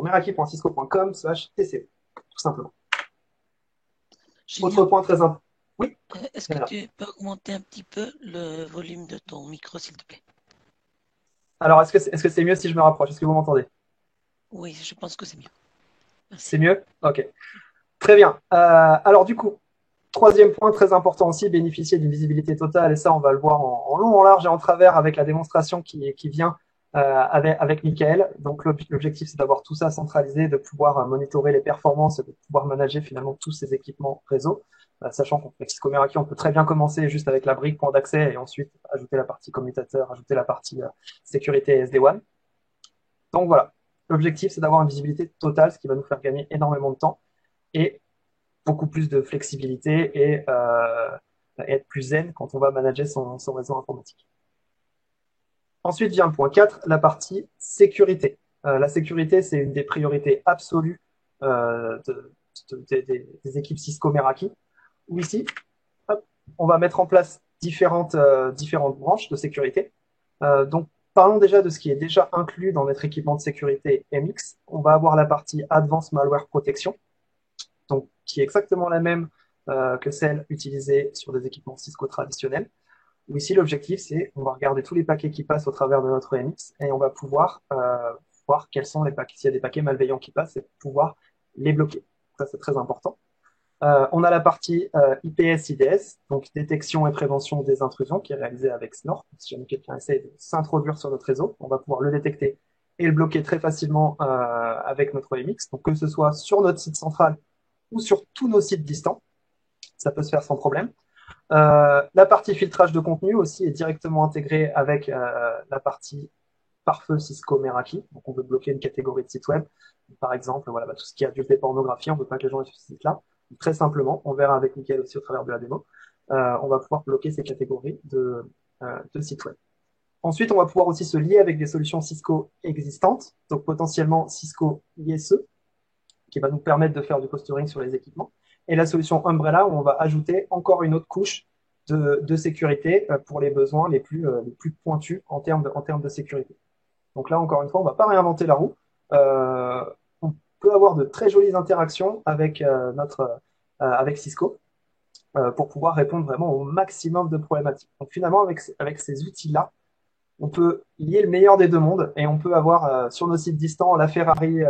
meraki.cisco.com/TCO, tout simplement. Julien, Autre point très important. Oui. est-ce que tu peux augmenter un petit peu le volume de ton micro, s'il te plaît? Alors, est-ce que c'est mieux si je me rapproche? Est-ce que vous m'entendez? Oui, je pense que c'est mieux. Merci. C'est mieux? Ok. Très bien. Alors, du coup, troisième point très important aussi, bénéficier d'une visibilité totale. Et ça, on va le voir en long, en large et en travers avec la démonstration qui vient avec Michael. Donc, l'objectif, c'est d'avoir tout ça centralisé, de pouvoir monitorer les performances, de pouvoir manager finalement tous ces équipements réseau. Sachant qu'avec Cisco Meraki, on peut très bien commencer juste avec la brique point d'accès et ensuite ajouter la partie commutateur, ajouter la partie sécurité SD-WAN. Donc voilà, l'objectif, c'est d'avoir une visibilité totale, ce qui va nous faire gagner énormément de temps et beaucoup plus de flexibilité et être plus zen quand on va manager son réseau informatique. Ensuite vient le point 4, la partie sécurité. La sécurité, c'est une des priorités absolues des équipes Cisco Meraki, où ici, hop, on va mettre en place différentes branches de sécurité. Donc, parlons déjà de ce qui est déjà inclus dans notre équipement de sécurité MX. On va avoir la partie Advanced Malware Protection, donc qui est exactement la même que celle utilisée sur des équipements Cisco traditionnels. Où ici, l'objectif, c'est on va regarder tous les paquets qui passent au travers de notre MX et on va pouvoir voir quels sont les paquets, s'il y a des paquets malveillants qui passent et pouvoir les bloquer. Ça, c'est très important. On a la partie IPS-IDS, donc détection et prévention des intrusions, qui est réalisée avec Snort. Si jamais quelqu'un essaie de s'introduire sur notre réseau, on va pouvoir le détecter et le bloquer très facilement avec notre MX. Donc que ce soit sur notre site central ou sur tous nos sites distants, ça peut se faire sans problème. La partie filtrage de contenu aussi est directement intégrée avec la partie pare-feu Cisco Meraki. Donc on veut bloquer une catégorie de sites web. Par exemple, voilà, tout ce qui est adulte et pornographie, on ne veut pas que les gens aient ce site-là. Très simplement, on verra avec Mickaël aussi au travers de la démo, on va pouvoir bloquer ces catégories de sites web. Ensuite, on va pouvoir aussi se lier avec des solutions Cisco existantes, donc potentiellement Cisco ISE, qui va nous permettre de faire du clustering sur les équipements, et la solution Umbrella, où on va ajouter encore une autre couche de sécurité pour les besoins les plus pointus en termes de sécurité. Donc là, encore une fois, on ne va pas réinventer la roue. On peut avoir de très jolies interactions avec avec Cisco pour pouvoir répondre vraiment au maximum de problématiques. Donc finalement, avec ces outils-là, on peut lier le meilleur des deux mondes et on peut avoir sur nos sites distants la Ferrari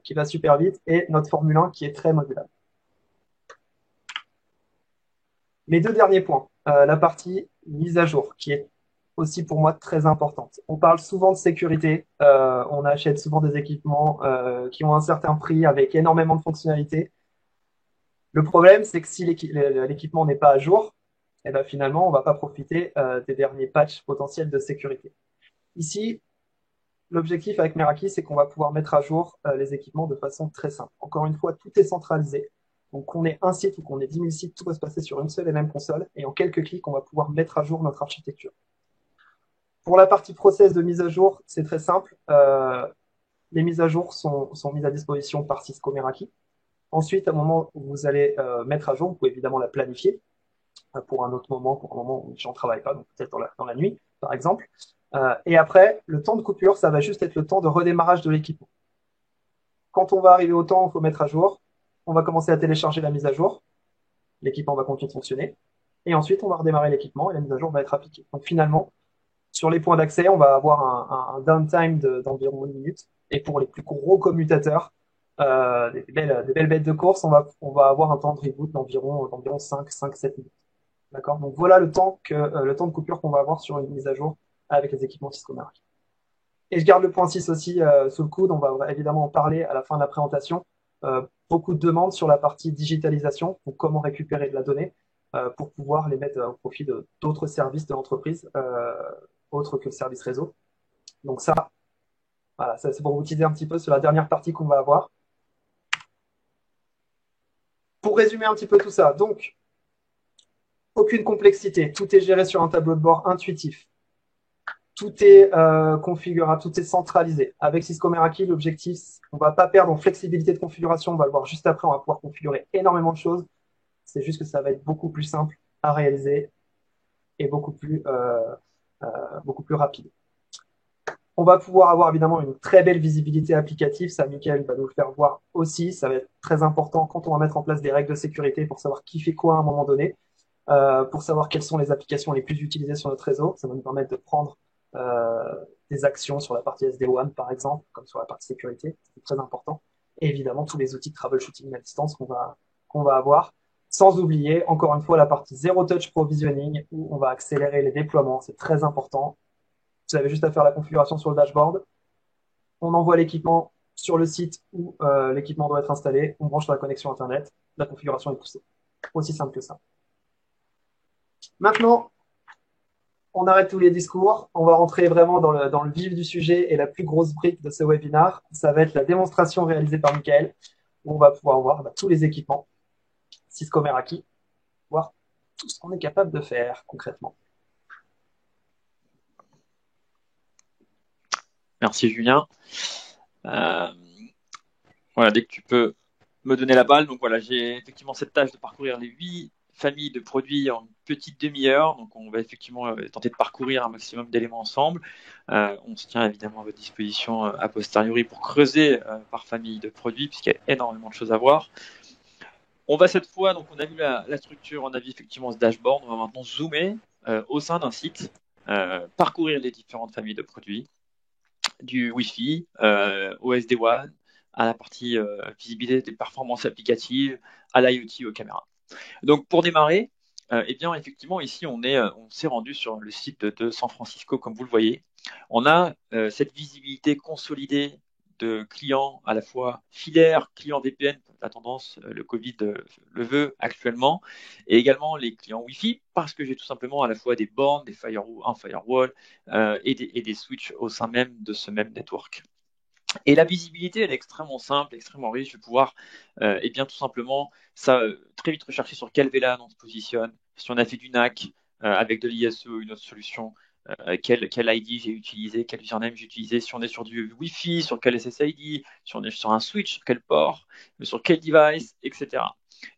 qui va super vite et notre Formule 1 qui est très modulable. Les deux derniers points, la partie mise à jour qui est aussi pour moi très importante. On parle souvent de sécurité, on achète souvent des équipements qui ont un certain prix avec énormément de fonctionnalités. Le problème, c'est que si l'équipement n'est pas à jour, eh ben finalement, on ne va pas profiter des derniers patchs potentiels de sécurité. Ici, l'objectif avec Meraki, c'est qu'on va pouvoir mettre à jour les équipements de façon très simple. Encore une fois, tout est centralisé. Donc, qu'on ait un site ou qu'on ait 10 000 sites, tout va se passer sur une seule et même console. Et en quelques clics, on va pouvoir mettre à jour notre architecture. Pour la partie process de mise à jour, c'est très simple. Les mises à jour sont mises à disposition par Cisco Meraki. Ensuite, à un moment où vous allez mettre à jour, vous pouvez évidemment la planifier pour un autre moment, pour un moment où les gens ne travaillent pas, donc peut-être dans la nuit, par exemple. Et après, le temps de coupure, ça va juste être le temps de redémarrage de l'équipement. Quand on va arriver au temps où il faut mettre à jour, on va commencer à télécharger la mise à jour. L'équipement va continuer de fonctionner. Et ensuite, on va redémarrer l'équipement et la mise à jour va être appliquée. Donc finalement, sur les points d'accès, on va avoir un downtime d'environ 1 minute. Et pour les plus gros commutateurs, des belles bêtes de course, on va avoir un temps de reboot d'environ 5-7 minutes. D'accord? Donc voilà le temps de coupure qu'on va avoir sur une mise à jour avec les équipements Cisco Meraki. Et je garde le point 6 aussi sous le coude, on va évidemment en parler à la fin de la présentation. Beaucoup de demandes sur la partie digitalisation, donc comment récupérer de la donnée pour pouvoir les mettre au profit d'autres services de l'entreprise, autres que le service réseau. Donc ça, voilà, c'est pour vous teaser un petit peu sur la dernière partie qu'on va avoir. Pour résumer un petit peu tout ça, donc, aucune complexité, tout est géré sur un tableau de bord intuitif. Tout est configurable, tout est centralisé. Avec Cisco Meraki, l'objectif, on ne va pas perdre en flexibilité de configuration, on va le voir juste après, on va pouvoir configurer énormément de choses. C'est juste que ça va être beaucoup plus simple à réaliser et beaucoup plus rapide. On va pouvoir avoir évidemment une très belle visibilité applicative, ça Mickaël va nous le faire voir aussi, ça va être très important quand on va mettre en place des règles de sécurité pour savoir qui fait quoi à un moment donné, pour savoir quelles sont les applications les plus utilisées sur notre réseau, ça va nous permettre de prendre des actions sur la partie SD-WAN par exemple, comme sur la partie sécurité, c'est très important, et évidemment tous les outils de troubleshooting à distance qu'on va avoir, sans oublier encore une fois la partie Zero Touch Provisioning où on va accélérer les déploiements, c'est très important. Vous avez juste à faire la configuration sur le dashboard. On envoie l'équipement sur le site où l'équipement doit être installé. On branche la connexion Internet. La configuration est poussée. Aussi simple que ça. Maintenant, on arrête tous les discours. On va rentrer vraiment dans le vif du sujet et la plus grosse brique de ce webinaire. Ça va être la démonstration réalisée par Mickaël où on va pouvoir voir tous les équipements Cisco Meraki, voir tout ce qu'on est capable de faire concrètement. Merci Julien. Voilà, dès que tu peux me donner la balle. Donc voilà, j'ai effectivement cette tâche de parcourir les 8 famille de produits en une petite demi-heure. Donc, on va effectivement tenter de parcourir un maximum d'éléments ensemble. On se tient évidemment à votre disposition a posteriori pour creuser par famille de produits, puisqu'il y a énormément de choses à voir. On va cette fois, donc on a vu la structure, on a vu effectivement ce dashboard. On va maintenant zoomer au sein d'un site, parcourir les différentes familles de produits, du Wi-Fi au SD-WAN, à la partie visibilité des performances applicatives, à l'IoT, aux caméras. Donc pour démarrer, eh bien effectivement ici on s'est rendu sur le site de San Francisco comme vous le voyez. On a cette visibilité consolidée de clients à la fois filaires, clients VPN, la tendance, le Covid le veut actuellement, et également les clients Wi-Fi, parce que j'ai tout simplement à la fois des bornes, un firewall et des switches au sein même de ce même network. Et la visibilité, elle est extrêmement simple, extrêmement riche. Je vais pouvoir, eh bien, tout simplement, très vite rechercher sur quel VLAN on se positionne, si on a fait du NAC avec de l'ISE ou une autre solution, quel ID j'ai utilisé, quel username j'ai utilisé, si on est sur du Wi-Fi, sur quel SSID, si on est sur un switch, sur quel port, sur quel device, etc.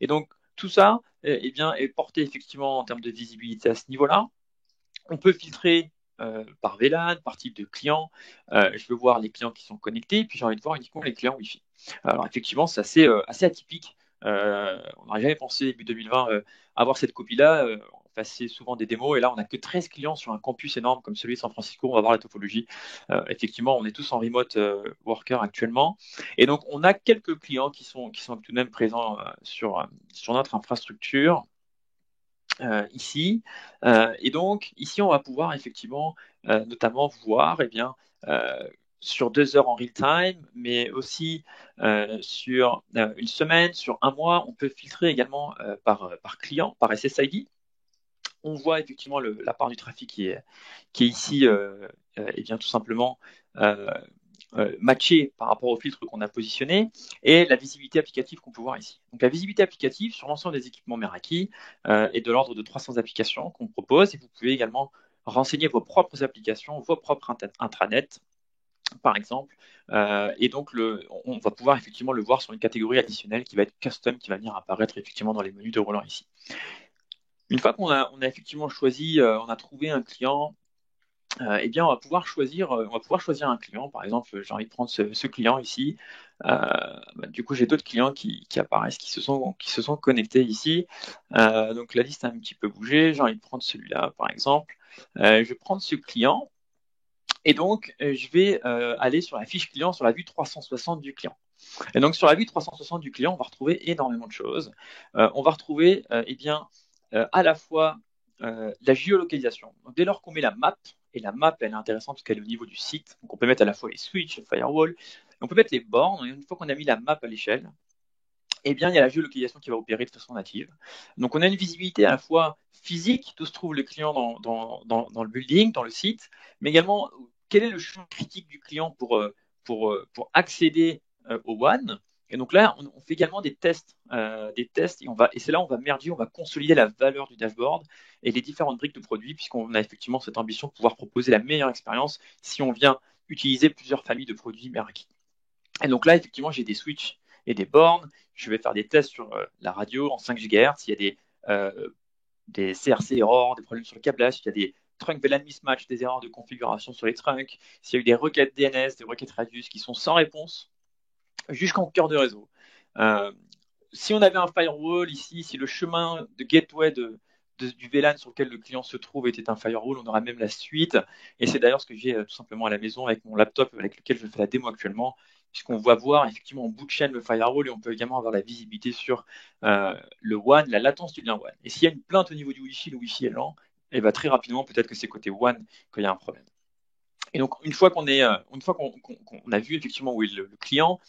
Et donc, tout ça, eh bien, est porté effectivement en termes de visibilité à ce niveau-là. On peut filtrer par VLAN, par type de client. Je veux voir les clients qui sont connectés, puis j'ai envie de voir uniquement les clients Wi-Fi. Alors effectivement, c'est assez atypique. On n'aurait jamais pensé début 2020 avoir cette copie-là. On fait assez souvent des démos et là, on n'a que 13 clients sur un campus énorme comme celui de San Francisco. On va voir la topologie. Effectivement, on est tous en remote worker actuellement. Et donc, on a quelques clients qui sont tout de même présents sur notre infrastructure. Ici. Et donc, ici, on va pouvoir effectivement notamment voir eh bien, sur 2 heures en real time, mais aussi sur une semaine, sur un mois. On peut filtrer également par client, par SSID. On voit effectivement la part du trafic qui est ici, et bien tout simplement matché par rapport au filtre qu'on a positionné et la visibilité applicative qu'on peut voir ici. Donc la visibilité applicative sur l'ensemble des équipements Meraki est de l'ordre de 300 applications qu'on propose et vous pouvez également renseigner vos propres applications, vos propres intranets par exemple. Et donc, on va pouvoir effectivement le voir sur une catégorie additionnelle qui va être custom, qui va venir apparaître effectivement dans les menus de roulant ici. Une fois qu'on a effectivement choisi, on a trouvé un client, eh bien, on va pouvoir choisir un client. Par exemple, j'ai envie de prendre ce client ici. Du coup, j'ai d'autres clients qui apparaissent, qui se sont connectés ici. Donc, la liste a un petit peu bougé. J'ai envie de prendre celui-là, par exemple. Je vais prendre ce client. Et donc, je vais aller sur la fiche client, sur la vue 360 du client. Et donc, sur la vue 360 du client, on va retrouver énormément de choses. On va retrouver, eh bien, à la fois la géolocalisation. Donc, dès lors qu'on met la map, et la map, elle est intéressante parce qu'elle est au niveau du site, donc on peut mettre à la fois les switches, le firewall, on peut mettre les bornes, et une fois qu'on a mis la map à l'échelle, eh bien, il y a la géolocalisation qui va opérer de façon native. Donc, on a une visibilité à la fois physique d'où se trouve le client dans le building, dans le site, mais également quel est le champ critique du client pour accéder au WAN. Et donc là, on fait également des tests, et c'est là où on va merger, on va consolider la valeur du dashboard et les différentes briques de produits, puisqu'on a effectivement cette ambition de pouvoir proposer la meilleure expérience si on vient utiliser plusieurs familles de produits Meraki. Et donc là, effectivement, j'ai des switches et des bornes. Je vais faire des tests sur la radio en 5 GHz. Il y a des CRC errors, des problèmes sur le câblage. Il y a des trunk VLAN mismatch, des erreurs de configuration sur les trunks. S'il y a eu des requêtes DNS, des requêtes Radius qui sont sans réponse jusqu'en cœur de réseau. Si on avait un firewall ici, si le chemin de gateway du VLAN sur lequel le client se trouve était un firewall, on aura même la suite. Et c'est d'ailleurs ce que j'ai tout simplement à la maison avec mon laptop avec lequel je fais la démo actuellement, puisqu'on va voir effectivement en bout de chaîne le firewall et on peut également avoir la visibilité sur le WAN, la latence du lien WAN. Et s'il y a une plainte au niveau du Wi-Fi, le Wi-Fi est lent, et bien très rapidement, peut-être que c'est côté WAN qu'il y a un problème. Et donc, une fois qu'on a vu effectivement où est le client,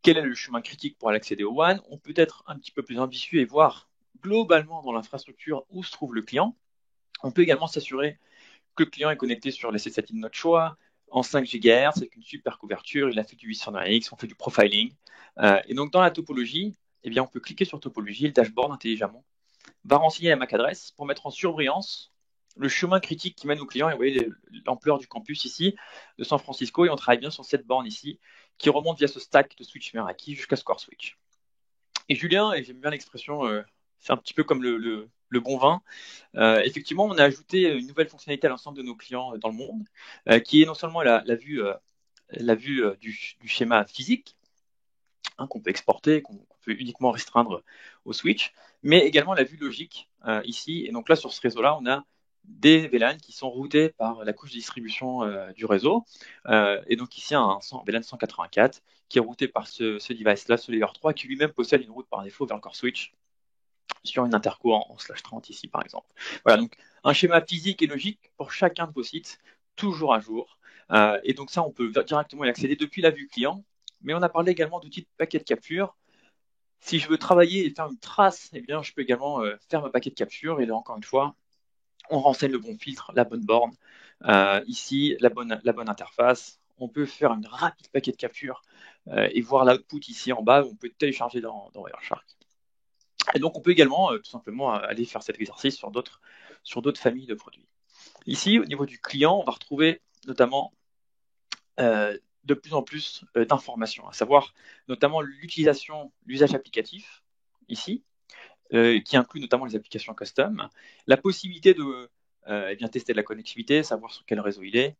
quel est le chemin critique pour accéder au WAN, on peut être un petit peu plus ambitieux et voir globalement dans l'infrastructure où se trouve le client. On peut également s'assurer que le client est connecté sur les SSID de notre choix, en 5 GHz, avec une super couverture, il a fait du 800x, on fait du profiling. Et donc, dans la topologie, eh bien, on peut cliquer sur topologie et le dashboard intelligemment va renseigner la MAC adresse pour mettre en surbrillance le chemin critique qui mène au client. Et vous voyez l'ampleur du campus ici de San Francisco. Et on travaille bien sur cette borne ici qui remonte via ce stack de switch Meraki jusqu'à Score Switch. Et Julien, et j'aime bien l'expression c'est un petit peu comme le bon vin. Effectivement, on a ajouté une nouvelle fonctionnalité à l'ensemble de nos clients dans le monde, qui est non seulement la vue du schéma physique, hein, qu'on peut exporter, qu'on peut uniquement restreindre au switch, mais également la vue logique ici. Et donc là, sur ce réseau-là, on a des VLAN qui sont routés par la couche de distribution du réseau. Et donc ici, un VLAN 184 qui est routé par ce device-là, ce layer 3, qui lui-même possède une route par défaut vers le core switch sur une interco en /30 ici, par exemple. Voilà, donc un schéma physique et logique pour chacun de vos sites, toujours à jour. Et donc ça, on peut directement y accéder depuis la vue client. Mais on a parlé également d'outils de paquet de capture. Si je veux travailler et faire une trace, eh bien, je peux également faire ma paquet de capture. Et là, encore une fois, on renseigne le bon filtre, la bonne borne. Ici, la bonne interface. On peut faire une rapide paquet de capture et voir l'output ici en bas. On peut télécharger dans Wireshark. Et donc, on peut également tout simplement aller faire cet exercice sur d'autres familles de produits. Ici, au niveau du client, on va retrouver notamment de plus en plus d'informations, à savoir notamment l'usage applicatif, ici, qui inclut notamment les applications custom, la possibilité de tester de la connectivité, savoir sur quel réseau il est,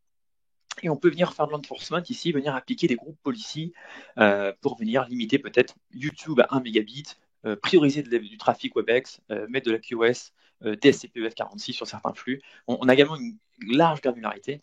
et on peut venir faire de l'enforcement ici, venir appliquer des groupes policy pour venir limiter peut-être YouTube à 1 mégabit, prioriser du trafic WebEx, mettre de la QoS, DSCP-UF46 sur certains flux. On a également une large granularité.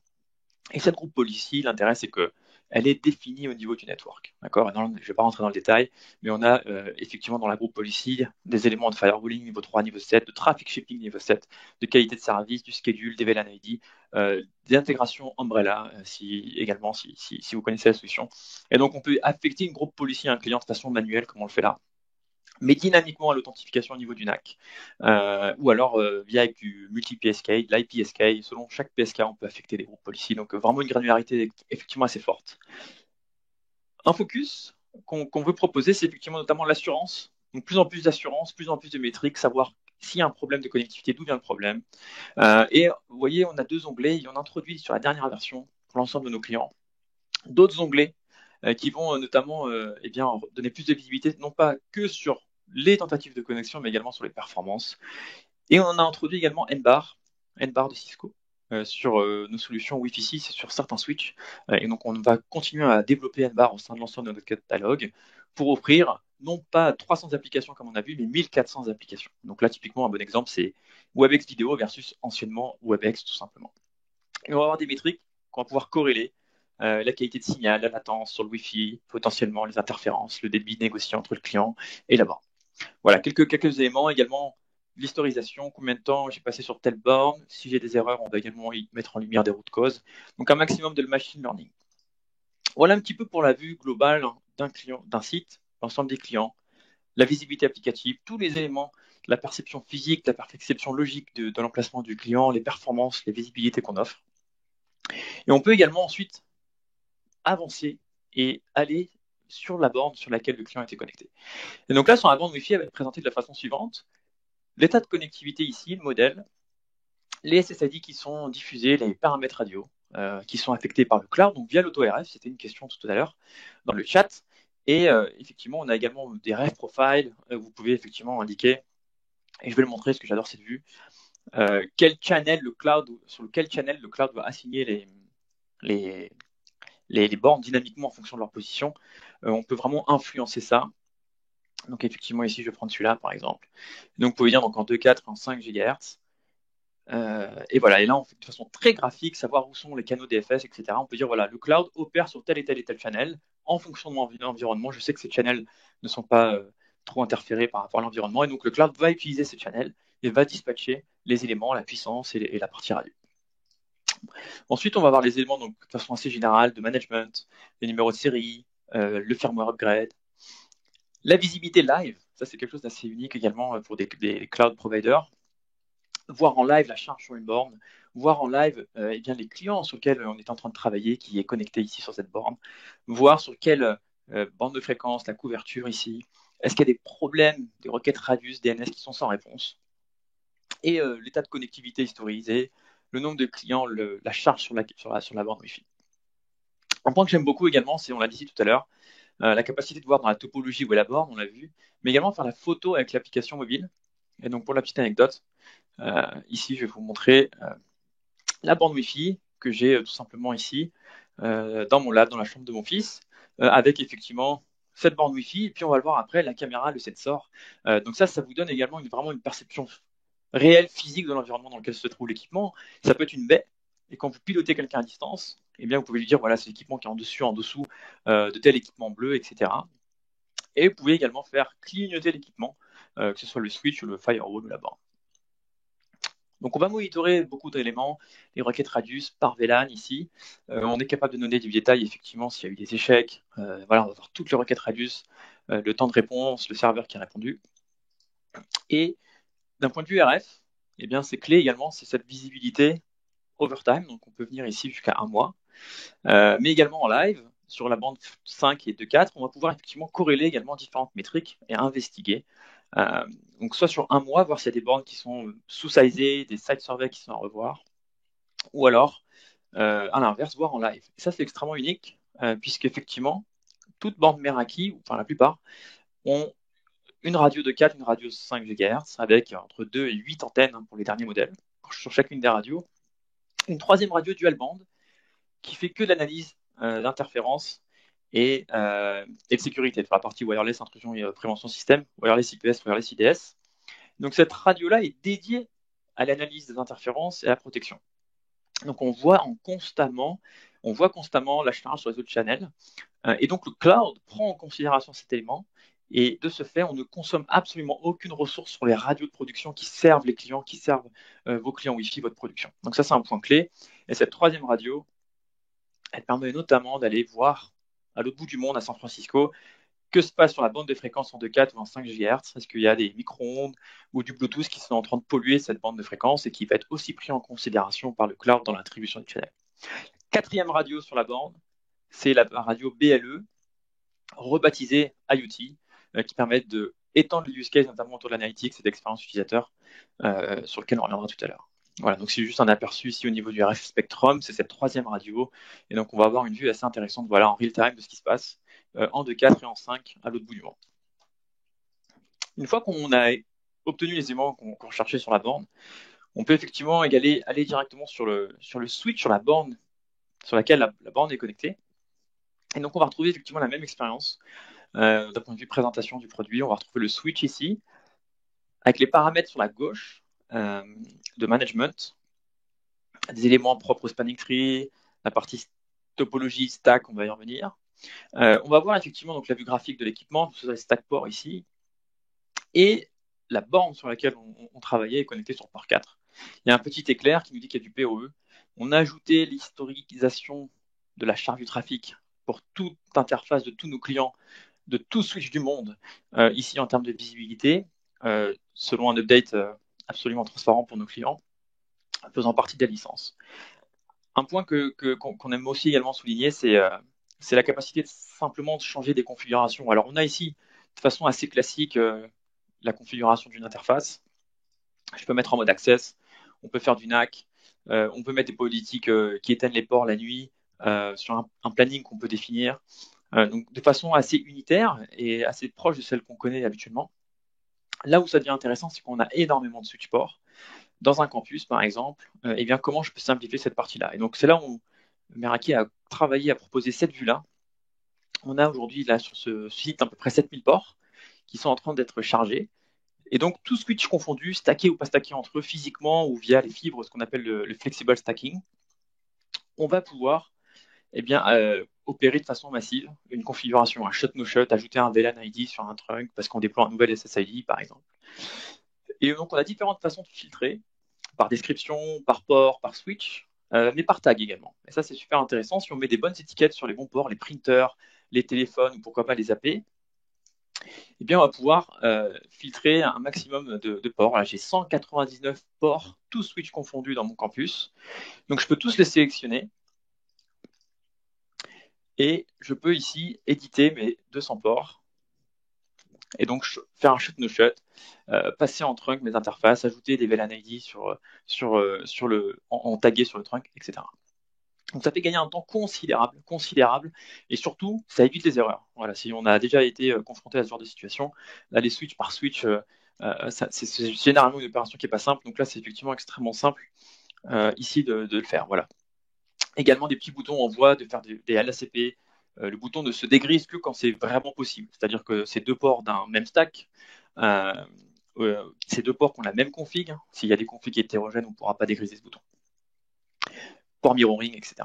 Et cette groupe policy, l'intérêt, c'est qu'elle est définie au niveau du network. D'accord. Je ne vais pas rentrer dans le détail, mais on a effectivement dans la groupe policy des éléments de firewalling niveau 3, niveau 7, de traffic shaping niveau 7, de qualité de service, du schedule, des VLAN ID, des intégrations Umbrella, si vous connaissez la solution. Et donc, on peut affecter une groupe policy à un client de façon manuelle, comme on le fait là, mais dynamiquement à l'authentification au niveau du NAC, ou alors via du multi-PSK, de l'IPSK. Selon chaque PSK, on peut affecter des groupes policy, donc vraiment une granularité effectivement assez forte. Un focus qu'on veut proposer, c'est effectivement notamment l'assurance, donc plus en plus d'assurance, plus en plus de métriques, savoir s'il y a un problème de connectivité, d'où vient le problème. Et vous voyez, on a 2 onglets, et on introduit sur la dernière version, pour l'ensemble de nos clients, d'autres onglets qui vont notamment donner plus de visibilité, non pas que sur les tentatives de connexion, mais également sur les performances. Et on a introduit également NBAR de Cisco, sur nos solutions Wi-Fi 6 et sur certains switches. Et donc, on va continuer à développer NBAR au sein de l'ensemble de notre catalogue pour offrir non pas 300 applications comme on a vu, mais 1400 applications. Donc là, typiquement, un bon exemple, c'est WebEx Vidéo versus anciennement WebEx, tout simplement. Et on va avoir des métriques qu'on va pouvoir corréler la qualité de signal, la latence sur le Wi-Fi, potentiellement les interférences, le débit négocié entre le client et la borne. Voilà, quelques éléments. Également, l'historisation, combien de temps j'ai passé sur telle borne. Si j'ai des erreurs, on va également y mettre en lumière des routes causes. Donc, un maximum de machine learning. Voilà un petit peu pour la vue globale d'un client, d'un site, l'ensemble des clients, la visibilité applicative, tous les éléments, la perception physique, la perception logique de l'emplacement du client, les performances, les visibilités qu'on offre. Et on peut également ensuite avancer et aller sur la borne sur laquelle le client était connecté. Et donc là, sur la borne Wi-Fi, elle va être présentée de la façon suivante. L'état de connectivité ici, le modèle, les SSID qui sont diffusés, les paramètres radio qui sont affectés par le cloud, donc via l'auto-RF, c'était une question tout à l'heure dans le chat. Et effectivement, on a également des ref profiles. Vous pouvez effectivement indiquer, et je vais le montrer parce que j'adore cette vue, sur quel channel le cloud va assigner les bornes dynamiquement en fonction de leur position. On peut vraiment influencer ça. Donc effectivement, ici, je vais prendre celui-là, par exemple. Donc, vous pouvez dire donc, en 2.4 et en 5 GHz. Et voilà, et là, on fait de façon très graphique, savoir où sont les canaux DFS, etc. On peut dire, voilà, le cloud opère sur tel et tel et tel channel. En fonction de mon environnement, je sais que ces channels ne sont pas trop interférés par rapport à l'environnement. Et donc, le cloud va utiliser ces channels et va dispatcher les éléments, la puissance et la partie radio. Ensuite, on va avoir les éléments donc, de façon assez générale de management, les numéros de série, le firmware upgrade. La visibilité live, ça c'est quelque chose d'assez unique également pour des cloud providers. Voir en live la charge sur une borne, voir en live les clients sur lesquels on est en train de travailler, qui est connecté ici sur cette borne, voir sur quelle bande de fréquence, la couverture ici, est-ce qu'il y a des problèmes, des requêtes radius, DNS qui sont sans réponse, et l'état de connectivité historisé, le nombre de clients, la charge sur la borne Wi-Fi. Un point que j'aime beaucoup également, c'est, on l'a dit ici tout à l'heure, la capacité de voir dans la topologie où est la borne, on l'a vu, mais également faire la photo avec l'application mobile. Et donc, pour la petite anecdote, ici, je vais vous montrer la borne Wi-Fi que j'ai tout simplement ici, dans mon lab, dans la chambre de mon fils, avec effectivement cette borne Wi-Fi. Et puis, on va le voir après, la caméra, le sensor. Donc ça vous donne également vraiment une perception réelle, physique de l'environnement dans lequel se trouve l'équipement. Ça peut être une baie. Et quand vous pilotez quelqu'un à distance, eh bien, vous pouvez lui dire, voilà, c'est l'équipement qui est en dessus, en dessous de tel équipement bleu, etc. Et vous pouvez également faire clignoter l'équipement, que ce soit le switch, le firewall ou la borne. Donc on va monitorer beaucoup d'éléments, les requêtes Radius par VLAN ici. On est capable de donner du détail effectivement s'il y a eu des échecs. Voilà, on va voir toutes les requêtes Radius, le temps de réponse, le serveur qui a répondu. Et d'un point de vue RF, eh bien c'est clé également, c'est cette visibilité overtime. Donc on peut venir ici jusqu'à 1 mois, mais également en live sur la bande 5 et 2.4, on va pouvoir effectivement corréler également différentes métriques et investiguer. Donc soit sur 1 mois, voir s'il y a des bornes qui sont sous-sizées, des site surveys qui sont à revoir, ou alors à l'inverse, voir en live. Et ça c'est extrêmement unique, puisqu'effectivement, toutes bornes Meraki, enfin la plupart, ont une radio de 4, une radio de 5 GHz, avec entre 2 et 8 antennes pour les derniers modèles, sur chacune des radios. Une troisième radio dual band, qui fait que de l'analyse d'interférences et de sécurité, sur la partie wireless, intrusion et prévention système, wireless IPS, wireless IDS. Donc cette radio-là est dédiée à l'analyse des interférences et à la protection. Donc on voit constamment la charge sur les autres channels. Et donc le cloud prend en considération cet élément. Et de ce fait, on ne consomme absolument aucune ressource sur les radios de production qui servent les clients, qui servent vos clients Wi-Fi, votre production. Donc ça, c'est un point clé. Et cette troisième radio, elle permet notamment d'aller voir à l'autre bout du monde, à San Francisco, que se passe sur la bande de fréquence en 2.4 ou en 5 GHz. Est-ce qu'il y a des micro-ondes ou du Bluetooth qui sont en train de polluer cette bande de fréquence et qui va être aussi pris en considération par le cloud dans l'attribution du channel. Quatrième radio sur la bande, c'est la radio BLE, rebaptisée IoT, qui permet d'étendre les use cases, notamment autour de l'analytics et d'expérience utilisateur, sur lequel on reviendra tout à l'heure. Voilà, donc c'est juste un aperçu ici au niveau du RF Spectrum, c'est cette troisième radio, et donc on va avoir une vue assez intéressante, voilà, en real time de ce qui se passe en 2.4 et en 5 à l'autre bout du monde. Une fois qu'on a obtenu les éléments qu'on recherchait sur la borne, on peut effectivement aller directement sur le switch, sur la borne sur laquelle la borne est connectée. Et donc on va retrouver effectivement la même expérience d'un point de vue présentation du produit. On va retrouver le switch ici, avec les paramètres sur la gauche de management, des éléments propres au spanning tree, la partie topologie, stack, on va y revenir. On va voir effectivement donc, la vue graphique de l'équipement, ce les stack port ici, et la borne sur laquelle on travaillait est connectée sur port 4. Il y a un petit éclair qui nous dit qu'il y a du PoE. On a ajouté l'historicisation de la charge du trafic pour toute interface de tous nos clients, de tout switch du monde, ici en termes de visibilité, selon un update absolument transparent pour nos clients, faisant partie de la licence. Un point qu'on aime aussi également souligner, c'est la capacité de simplement de changer des configurations. Alors on a ici, de façon assez classique, la configuration d'une interface. Je peux mettre en mode access, on peut faire du NAC, on peut mettre des politiques qui éteignent les ports la nuit sur un planning qu'on peut définir. Donc de façon assez unitaire et assez proche de celle qu'on connaît habituellement. Là où ça devient intéressant, c'est qu'on a énormément de switch ports. Dans un campus, par exemple, eh bien, comment je peux simplifier cette partie-là? Et donc c'est là où Meraki a travaillé à proposer cette vue-là. On a aujourd'hui là sur ce site à peu près 7000 ports qui sont en train d'être chargés. Et donc, tout switch confondu, stacké ou pas stacké entre eux, physiquement ou via les fibres, ce qu'on appelle le flexible stacking, on va pouvoir opérer de façon massive une configuration, un shot-no-shot, ajouter un VLAN ID sur un trunk parce qu'on déploie un nouvel SSID, par exemple. Et donc, on a différentes façons de filtrer, par description, par port, par switch, mais par tag également. Et ça, c'est super intéressant. Si on met des bonnes étiquettes sur les bons ports, les printers, les téléphones ou pourquoi pas les AP, eh bien, on va pouvoir filtrer un maximum de ports. Là, j'ai 199 ports, tous switch confondus dans mon campus. Donc, je peux tous les sélectionner. Et je peux ici éditer mes 200 ports. Et donc, faire un shot-no-shot, passer en trunk mes interfaces, ajouter des VLAN ID en tagué sur le trunk, etc. Donc ça fait gagner un temps considérable, et surtout, ça évite les erreurs. Voilà, si on a déjà été confronté à ce genre de situation, là, les switch par switch, C'est généralement une opération qui n'est pas simple. Donc là, c'est effectivement extrêmement simple ici de le faire. Voilà. Également des petits boutons en voie de faire des LACP. Le bouton ne se dégrise que quand c'est vraiment possible. C'est-à-dire que ces deux ports d'un même stack, ces deux ports qui ont la même config, hein. S'il y a des configs hétérogènes, on ne pourra pas dégriser ce bouton. Port mirroring, etc.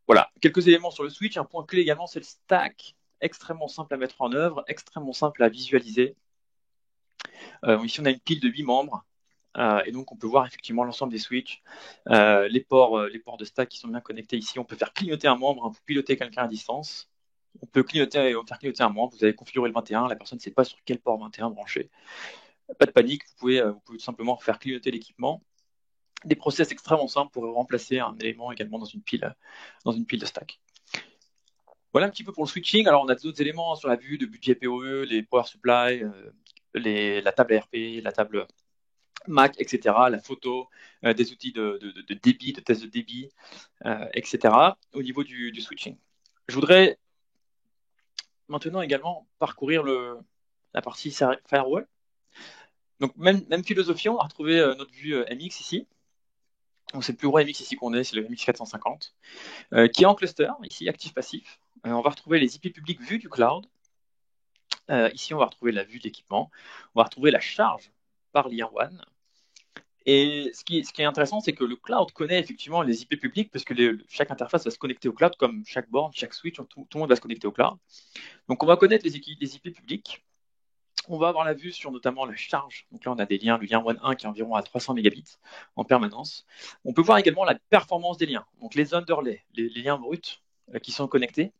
Voilà, quelques éléments sur le switch. Un point clé également, c'est le stack. Extrêmement simple à mettre en œuvre, extrêmement simple à visualiser. Ici, on a une pile de 8 membres. Et donc, on peut voir effectivement l'ensemble des switches, les ports de stack qui sont bien connectés ici. On peut faire clignoter un membre, hein, pour piloter quelqu'un à distance. On peut faire clignoter un membre. Vous avez configuré le 21, la personne ne sait pas sur quel port 21 brancher. Pas de panique, vous pouvez tout simplement faire clignoter l'équipement. Des process extrêmement simples pour remplacer un élément également dans une pile de stack. Voilà un petit peu pour le switching. Alors, on a d'autres éléments sur la vue de budget PoE, les power supply, la table ARP, la table Mac, etc., la photo, des outils de débit, de test de débit, etc., au niveau du switching. Je voudrais maintenant également parcourir la partie firewall. Donc, même philosophie, on va retrouver notre vue MX ici. Donc, c'est le plus gros MX ici qu'on est, c'est le MX 450, qui est en cluster, ici, actif-passif. On va retrouver les IP publics vus du cloud. Ici, on va retrouver la vue de l'équipement. On va retrouver la charge par lien WAN. Et ce qui est intéressant, c'est que le cloud connaît effectivement les IP publics, parce que chaque interface va se connecter au cloud, comme chaque borne, chaque switch, tout le monde va se connecter au cloud. Donc, on va connaître les IP publics. On va avoir la vue sur notamment la charge. Donc là, on a des liens, le lien WAN 1 qui est environ à 300 mégabits en permanence. On peut voir également la performance des liens, donc les underlays, les liens bruts qui sont connectés.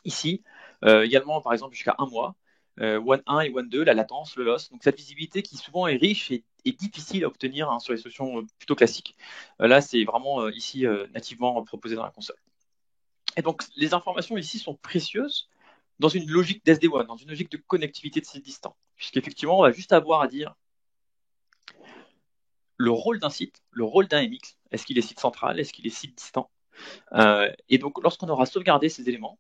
Ici, également, par exemple, jusqu'à 1 mois, WAN 1 et WAN 2, la latence, le loss. Donc cette visibilité qui souvent est riche et difficile à obtenir, hein, sur les solutions plutôt classiques. Là, c'est vraiment ici nativement proposé dans la console. Et donc, les informations ici sont précieuses dans une logique d'SD-WAN, dans une logique de connectivité de sites distants. Puisqu'effectivement, on va juste avoir à dire le rôle d'un site, le rôle d'un MX. Est-ce qu'il est site central? Est-ce qu'il est site distant? Et donc, lorsqu'on aura sauvegardé ces éléments,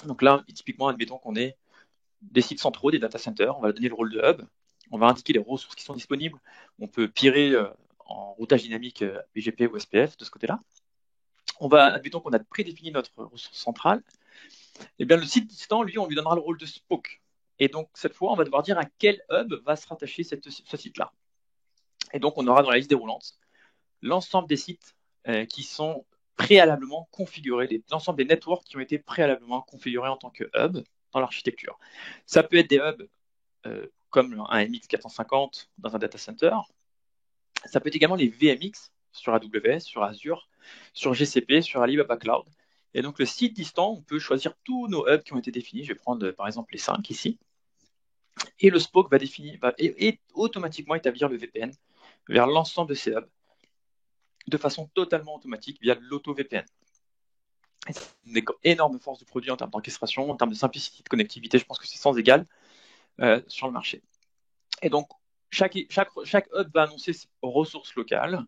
donc là, typiquement, admettons qu'on ait des sites centraux, des data centers, on va donner le rôle de hub, on va indiquer les ressources qui sont disponibles, on peut pirer en routage dynamique BGP ou SPF de ce côté-là. Admettons qu'on a prédéfini notre ressource centrale, et bien le site distant, lui, on lui donnera le rôle de spoke. Et donc, cette fois, on va devoir dire à quel hub va se rattacher ce site-là. Et donc, on aura dans la liste déroulante l'ensemble des sites qui sont préalablement configurés, l'ensemble des networks qui ont été préalablement configurés en tant que hub dans l'architecture. Ça peut être des hubs comme un MX450 dans un data center. Ça peut être également les VMX sur AWS, sur Azure, sur GCP, sur Alibaba Cloud. Et donc, le site distant, on peut choisir tous nos hubs qui ont été définis. Je vais prendre, par exemple, les 5 ici. Et le spoke va automatiquement établir le VPN vers l'ensemble de ces hubs de façon totalement automatique via l'auto-VPN. C'est une énorme force de produit en termes d'orchestration, en termes de simplicité de connectivité. Je pense que c'est sans égal sur le marché. Et donc, chaque hub va annoncer ses ressources locales.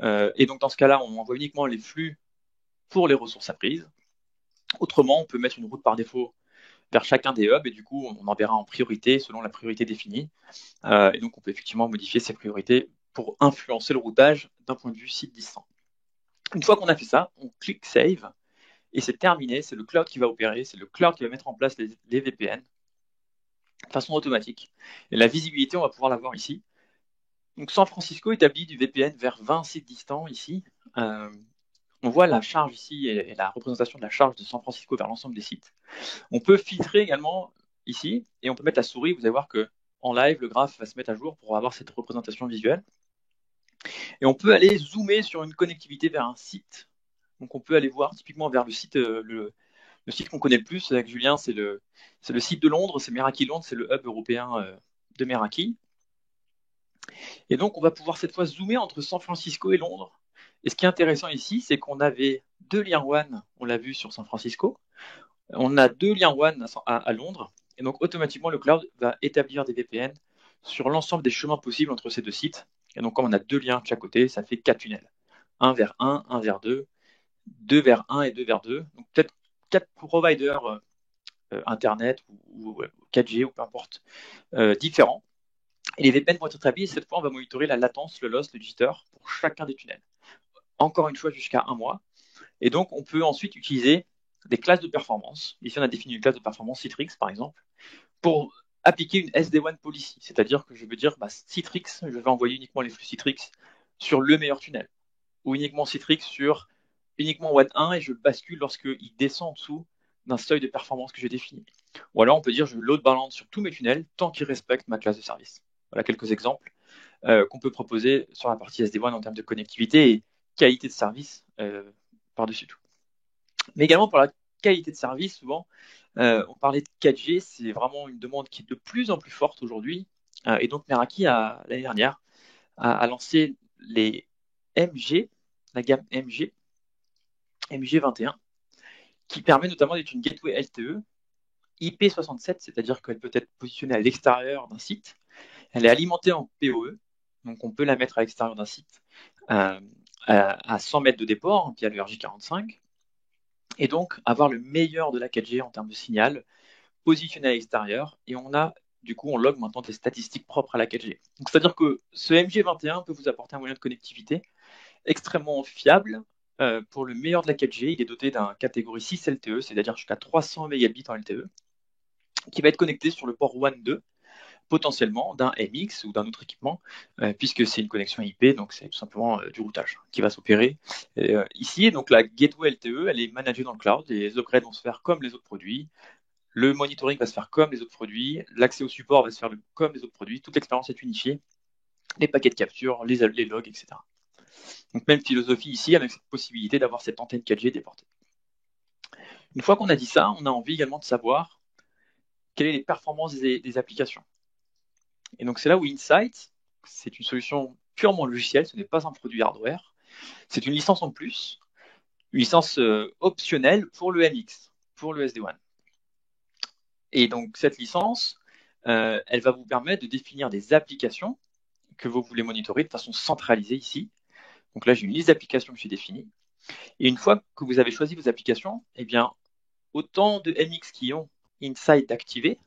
Et donc, dans ce cas-là, on envoie uniquement les flux pour les ressources apprises. Autrement, on peut mettre une route par défaut vers chacun des hubs et du coup, on enverra en priorité selon la priorité définie. Et donc, on peut effectivement modifier ces priorités pour influencer le routage d'un point de vue site distant. Une fois qu'on a fait ça, on clique Save et c'est terminé. C'est le cloud qui va opérer, c'est le cloud qui va mettre en place les VPN de façon automatique. Et la visibilité, on va pouvoir la voir ici. Donc, San Francisco établit du VPN vers 20 sites distants ici. On voit la charge ici et la représentation de la charge de San Francisco vers l'ensemble des sites. On peut filtrer également ici et on peut mettre la souris. Vous allez voir que en live, le graphe va se mettre à jour pour avoir cette représentation visuelle. Et on peut aller zoomer sur une connectivité vers un site. Donc, on peut aller voir typiquement vers le site, le site qu'on connaît le plus avec Julien, c'est le site de Londres, c'est Meraki Londres, c'est le hub européen de Meraki. Et donc, on va pouvoir cette fois zoomer entre San Francisco et Londres. Et ce qui est intéressant ici, c'est qu'on avait 2 liens WAN, on l'a vu sur San Francisco. On a 2 liens WAN à Londres. Et donc, automatiquement, le cloud va établir des VPN sur l'ensemble des chemins possibles entre ces 2 sites. Et donc, comme on a 2 liens de chaque côté, ça fait 4 tunnels. 1 vers 1, 1 vers 2, 2 vers 1 et 2 vers 2. Donc, peut-être 4 providers Internet ou 4G ou peu importe, différents. Et les VPN vont être établis. Cette fois, on va monitorer la latence, le loss, le jitter pour chacun des tunnels. Encore une fois, jusqu'à 1 mois. Et donc, on peut ensuite utiliser des classes de performance. Ici, on a défini une classe de performance Citrix, par exemple, pour appliquer une SD-WAN policy. C'est-à-dire que je veux dire, Citrix, je vais envoyer uniquement les flux Citrix sur le meilleur tunnel. Ou uniquement Citrix sur uniquement WAN 1 et je bascule lorsqu'il descend en dessous d'un seuil de performance que j'ai défini. Ou alors, on peut dire, je load balance sur tous mes tunnels tant qu'ils respectent ma classe de service. Voilà quelques exemples qu'on peut proposer sur la partie SD-WAN en termes de connectivité et qualité de service par-dessus tout. Mais également pour la qualité de service, souvent, on parlait de 4G, c'est vraiment une demande qui est de plus en plus forte aujourd'hui. Et donc Meraki, l'année dernière, a lancé les MG, la gamme MG, MG21, qui permet notamment d'être une gateway LTE IP67, c'est-à-dire qu'elle peut être positionnée à l'extérieur d'un site. Elle est alimentée en PoE, donc on peut la mettre à l'extérieur d'un site à 100 mètres de déport via le RJ45, et donc avoir le meilleur de la 4G en termes de signal, positionné à l'extérieur, et on log maintenant des statistiques propres à la 4G. Donc c'est-à-dire que ce MG21 peut vous apporter un moyen de connectivité extrêmement fiable pour le meilleur de la 4G. Il est doté d'un catégorie 6 LTE, c'est-à-dire jusqu'à 300 mégabits en LTE, qui va être connecté sur le port WAN 2, potentiellement d'un MX ou d'un autre équipement, puisque c'est une connexion IP, donc c'est tout simplement du routage qui va s'opérer ici. Donc la gateway LTE, elle est managée dans le cloud, les upgrades vont se faire comme les autres produits, le monitoring va se faire comme les autres produits, l'accès au support va se faire comme les autres produits, toute l'expérience est unifiée, les paquets de capture, les logs, etc. Donc même philosophie ici, avec cette possibilité d'avoir cette antenne 4G déportée. Une fois qu'on a dit ça, on a envie également de savoir quelles sont les performances des applications. Et donc c'est là où Insight, c'est une solution purement logicielle, ce n'est pas un produit hardware, c'est une licence en plus, une licence optionnelle pour le MX, pour le SD-WAN. Et donc cette licence, elle va vous permettre de définir des applications que vous voulez monitorer de façon centralisée ici. Donc là, j'ai une liste d'applications que j'ai définie. Et une fois que vous avez choisi vos applications, eh bien, autant de MX qui ont Insight activé,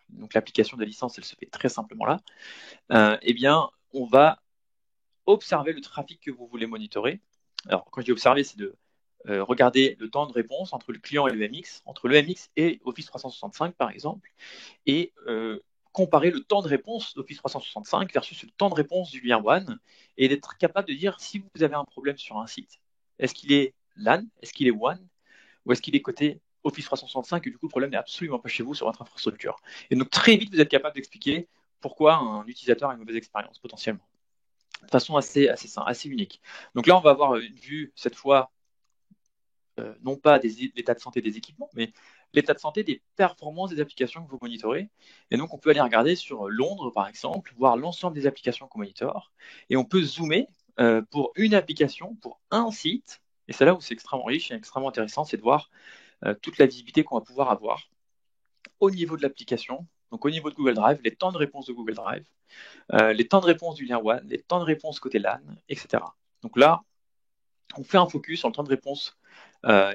donc l'application de licence, elle se fait très simplement là, eh bien, on va observer le trafic que vous voulez monitorer. Alors, quand je dis observer, c'est de regarder le temps de réponse entre le client et le MX, entre le MX et Office 365 par exemple, et comparer le temps de réponse d'Office 365 versus le temps de réponse du lien WAN, et d'être capable de dire si vous avez un problème sur un site, est-ce qu'il est LAN, est-ce qu'il est WAN, ou est-ce qu'il est côté Office 365 et du coup le problème n'est absolument pas chez vous sur votre infrastructure. Et donc très vite vous êtes capable d'expliquer pourquoi un utilisateur a une mauvaise expérience potentiellement, de façon assez unique. Donc là on va avoir une vue cette fois non pas l'état de santé des équipements, mais l'état de santé des performances des applications que vous monitorez. Et donc, on peut aller regarder sur Londres, par exemple, voir l'ensemble des applications qu'on monitore. Et on peut zoomer pour une application, pour un site. Et c'est là où c'est extrêmement riche et extrêmement intéressant, c'est de voir toute la visibilité qu'on va pouvoir avoir au niveau de l'application, donc au niveau de Google Drive, les temps de réponse de Google Drive, les temps de réponse du lien WAN, les temps de réponse côté LAN, etc. Donc là, on fait un focus sur le temps de réponse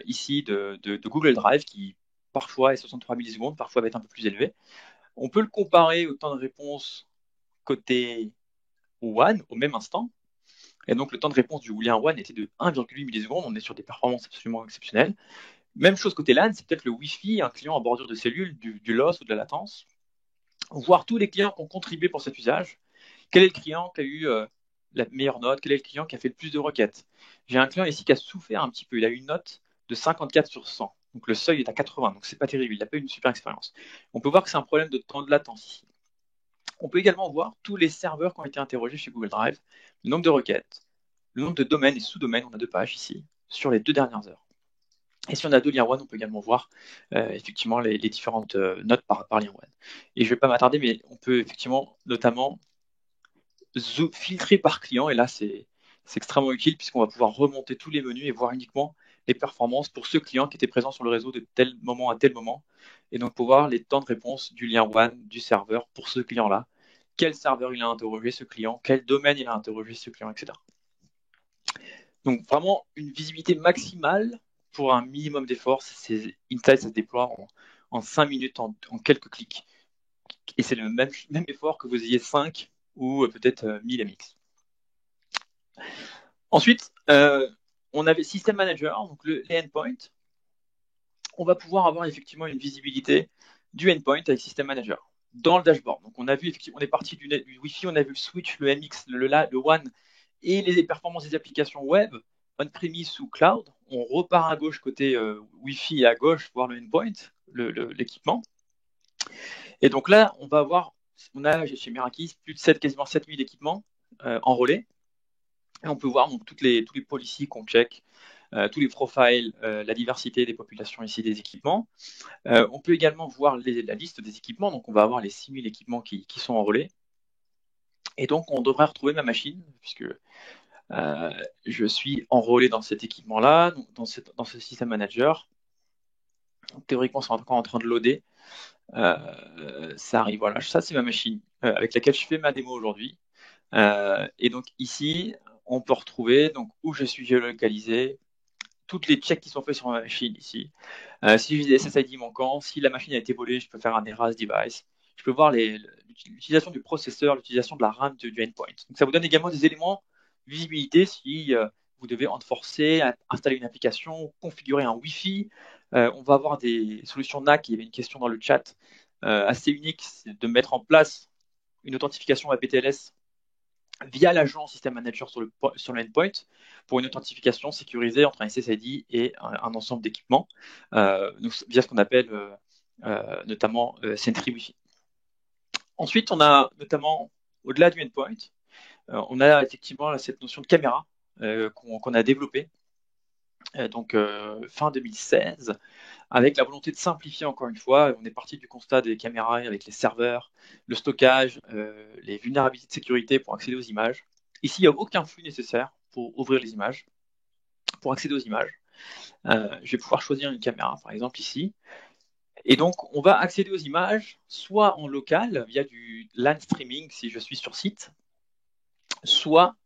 ici de Google Drive qui parfois est 63 millisecondes, parfois va être un peu plus élevé. On peut le comparer au temps de réponse côté WAN au même instant. Et donc le temps de réponse du lien WAN était de 1,8 millisecondes. On est sur des performances absolument exceptionnelles. Même chose côté LAN, c'est peut-être le Wi-Fi, un client en bordure de cellule, du loss ou de la latence. Voir tous les clients qui ont contribué pour cet usage. Quel est le client qui a eu la meilleure note? Quel est le client qui a fait le plus de requêtes? J'ai un client ici qui a souffert un petit peu. Il a eu une note de 54 sur 100. Donc le seuil est à 80, donc c'est pas terrible. Il n'a pas eu une super expérience. On peut voir que c'est un problème de temps de latence ici. On peut également voir tous les serveurs qui ont été interrogés chez Google Drive, le nombre de requêtes, le nombre de domaines et sous-domaines, on a 2 pages ici, sur les 2 dernières heures. Et si on a 2 liens WAN, on peut également voir effectivement les différentes notes par lien WAN. Et je ne vais pas m'attarder, mais on peut effectivement notamment filtrer par client, et là c'est extrêmement utile puisqu'on va pouvoir remonter tous les menus et voir uniquement les performances pour ce client qui était présent sur le réseau de tel moment à tel moment, et donc pouvoir les temps de réponse du lien WAN, du serveur pour ce client-là, quel serveur il a interrogé ce client, quel domaine il a interrogé ce client, etc. Donc vraiment une visibilité maximale pour un minimum d'efforts. Insight, ça se déploie en 5 minutes, en quelques clics. Et c'est le même effort que vous ayez 5 ou peut-être 1000 MX. Ensuite, on avait System Manager, donc les endpoints. On va pouvoir avoir effectivement une visibilité du endpoint avec System Manager dans le dashboard. Donc, on a vu effectivement, on est parti du Wi-Fi, on a vu le switch, le MX, le WAN et les performances des applications web, on-premise ou cloud. On repart à gauche côté Wi-Fi et à gauche voir le endpoint, l'équipement. Et donc là, on a chez Meraki plus de quasiment 7000 équipements en relais. Et on peut voir donc tous les policies qu'on check, tous les profiles, la diversité des populations ici des équipements. On peut également voir la liste des équipements. Donc on va avoir les 6000 équipements qui sont en relais. Et donc on devrait retrouver ma machine, puisque je suis enrôlé dans cet équipement-là, dans ce système manager. Donc, théoriquement, c'est encore en train de loader. Ça arrive, voilà. Ça, c'est ma machine avec laquelle je fais ma démo aujourd'hui. Et donc ici, on peut retrouver donc, où je suis géolocalisé, toutes les checks qui sont faits sur ma machine ici. Si j'ai des SSID manquants, si la machine a été volée, je peux faire un erase device. Je peux voir l'utilisation du processeur, l'utilisation de la RAM du endpoint. Donc ça vous donne également des éléments de visibilité si vous devez enforcer, installer une application, configurer un Wi-Fi. On va avoir des solutions NAC. Il y avait une question dans le chat assez unique, c'est de mettre en place une authentification APTLS via l'agent System Manager sur le endpoint pour une authentification sécurisée entre un SSID et un ensemble d'équipements, via ce qu'on appelle notamment Sentry Wi-Fi. Ensuite, on a notamment, au-delà du endpoint, on a effectivement cette notion de caméra qu'on a développée donc fin 2016, avec la volonté de simplifier encore une fois. On est parti du constat des caméras avec les serveurs, le stockage, les vulnérabilités de sécurité pour accéder aux images. Ici, il n'y a aucun flux nécessaire pour ouvrir les images, pour accéder aux images. Je vais pouvoir choisir une caméra, par exemple ici. Et donc, on va accéder aux images soit en local, via du LAN streaming si je suis sur site, soit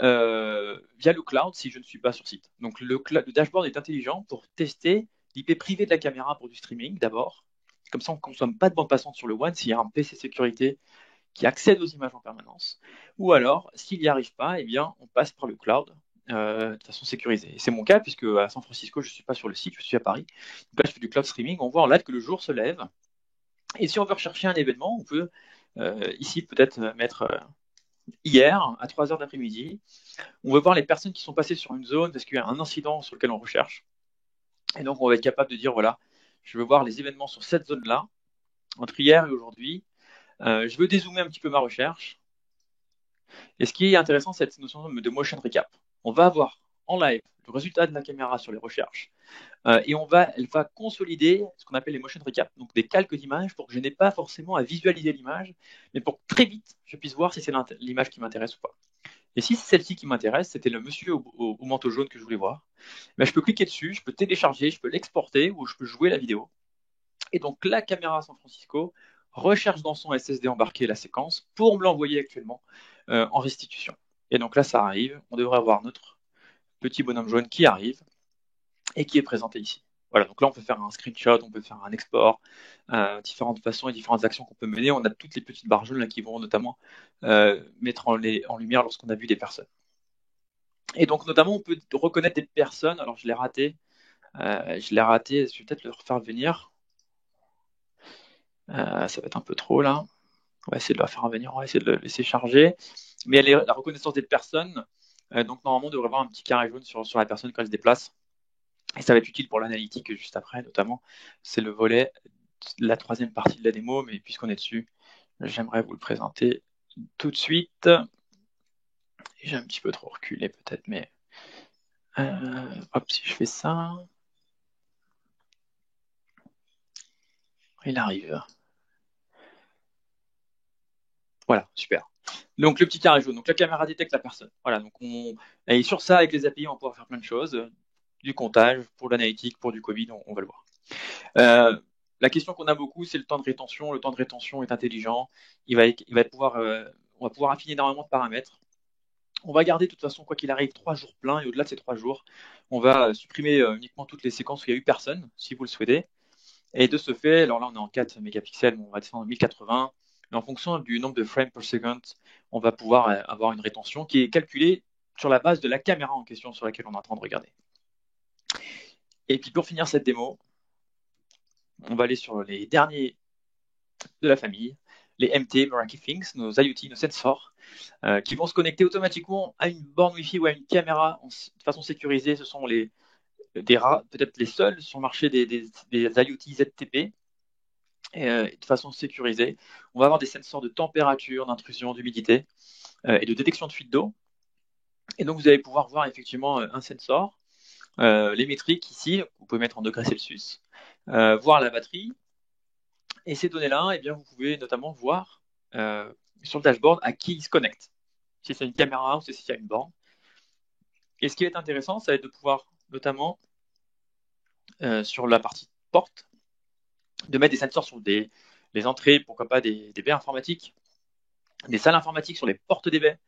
via le cloud si je ne suis pas sur site. Donc le dashboard est intelligent pour tester l'IP privé de la caméra pour du streaming d'abord. Comme ça, on ne consomme pas de bande passante sur le WAN s'il y a un PC sécurité qui accède aux images en permanence. Ou alors, s'il n'y arrive pas, eh bien, on passe par le cloud de façon sécurisée. Et c'est mon cas, puisque à San Francisco, je ne suis pas sur le site, je suis à Paris. Donc là, je fais du cloud streaming. On voit en live que le jour se lève. Et si on veut rechercher un événement, on peut ici peut-être mettre hier à 3 heures d'après-midi. On veut voir les personnes qui sont passées sur une zone parce qu'il y a un incident sur lequel on recherche. Et donc, on va être capable de dire, voilà, je veux voir les événements sur cette zone-là, entre hier et aujourd'hui. Je veux dézoomer un petit peu ma recherche. Et ce qui est intéressant, c'est cette notion de motion recap. On va avoir en live le résultat de la caméra sur les recherches. Et elle va consolider ce qu'on appelle les motion recap, donc des calques d'images pour que je n'ai pas forcément à visualiser l'image, mais pour que très vite, je puisse voir si c'est l'image qui m'intéresse ou pas. Et si c'est celle-ci qui m'intéresse, c'était le monsieur au manteau jaune que je voulais voir, ben, je peux cliquer dessus, je peux télécharger, je peux l'exporter ou je peux jouer la vidéo. Et donc la caméra San Francisco recherche dans son SSD embarqué la séquence pour me l'envoyer actuellement en restitution. Et donc là, ça arrive, on devrait avoir notre petit bonhomme jaune qui arrive et qui est présenté ici. Voilà, donc là, on peut faire un screenshot, on peut faire un export, différentes façons et différentes actions qu'on peut mener. On a toutes les petites barres jaunes là, qui vont notamment mettre en lumière lorsqu'on a vu des personnes. Et donc, notamment, on peut reconnaître des personnes. Alors, je l'ai raté. Je vais peut-être le refaire venir. Ça va être un peu trop là. On va essayer de le faire venir, on va essayer de le laisser charger. Mais la reconnaissance des personnes, donc normalement, on devrait avoir un petit carré jaune sur la personne quand elle se déplace. Et ça va être utile pour l'analytique juste après, notamment. C'est le volet, la troisième partie de la démo, mais puisqu'on est dessus, j'aimerais vous le présenter tout de suite. J'ai un petit peu trop reculé peut-être, mais hop, si je fais ça, il arrive. Voilà, super. Donc le petit carré jaune, donc la caméra détecte la personne. Voilà, donc et sur ça, avec les API, on va pouvoir faire plein de choses, du comptage, pour l'analytique, pour du Covid, on va le voir. La question qu'on a beaucoup, c'est le temps de rétention. Le temps de rétention est intelligent. On va pouvoir affiner énormément de paramètres. On va garder de toute façon, quoi qu'il arrive, 3 jours pleins. Et au-delà de ces 3 jours, on va supprimer uniquement toutes les séquences où il n'y a eu personne, si vous le souhaitez. Et de ce fait, alors là, on est en 4 mégapixels, on va descendre en 1080. mais en fonction du nombre de frames per second, on va pouvoir avoir une rétention qui est calculée sur la base de la caméra en question sur laquelle on est en train de regarder. Et puis pour finir cette démo, on va aller sur les derniers de la famille, les MT, Meraki Things, nos IoT, nos sensors, qui vont se connecter automatiquement à une borne Wi-Fi ou à une caméra de façon sécurisée. Ce sont peut-être les seuls sur le marché des IoT ZTP, de façon sécurisée. On va avoir des sensors de température, d'intrusion, d'humidité et de détection de fuite d'eau. Et donc, vous allez pouvoir voir effectivement un sensor, les métriques ici, vous pouvez mettre en degrés Celsius, voir la batterie. Et ces données-là, eh bien, vous pouvez notamment voir sur le dashboard à qui il se connecte. Si c'est une caméra ou si c'est une borne. Et ce qui va être intéressant, ça va être de pouvoir notamment sur la partie porte, de mettre des sensors sur les entrées, pourquoi pas des baies informatiques, des salles informatiques sur les portes des baies.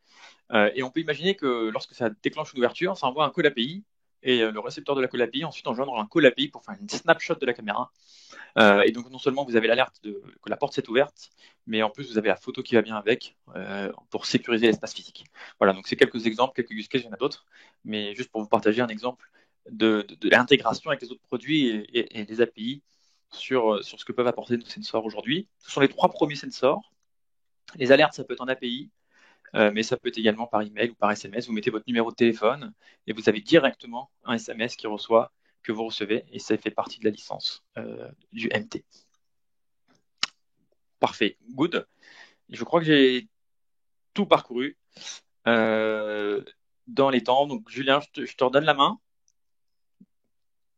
Et on peut imaginer que lorsque ça déclenche une ouverture, ça envoie un call API et le récepteur de la call API ensuite enjoindra un call API pour faire une snapshot de la caméra. Et donc non seulement vous avez l'alerte que la porte s'est ouverte, mais en plus vous avez la photo qui va bien avec pour sécuriser l'espace physique. Voilà, donc c'est quelques exemples, quelques use cases, il y en a d'autres, mais juste pour vous partager un exemple de l'intégration avec les autres produits et les API sur ce que peuvent apporter nos sensors aujourd'hui. Ce sont les 3 premiers sensors. Les alertes, ça peut être en API, mais ça peut être également par email ou par SMS. Vous mettez votre numéro de téléphone et vous avez directement un SMS que vous recevez, et ça fait partie de la licence du MT. Parfait, good. Je crois que j'ai tout parcouru dans les temps. Donc Julien, je te redonne la main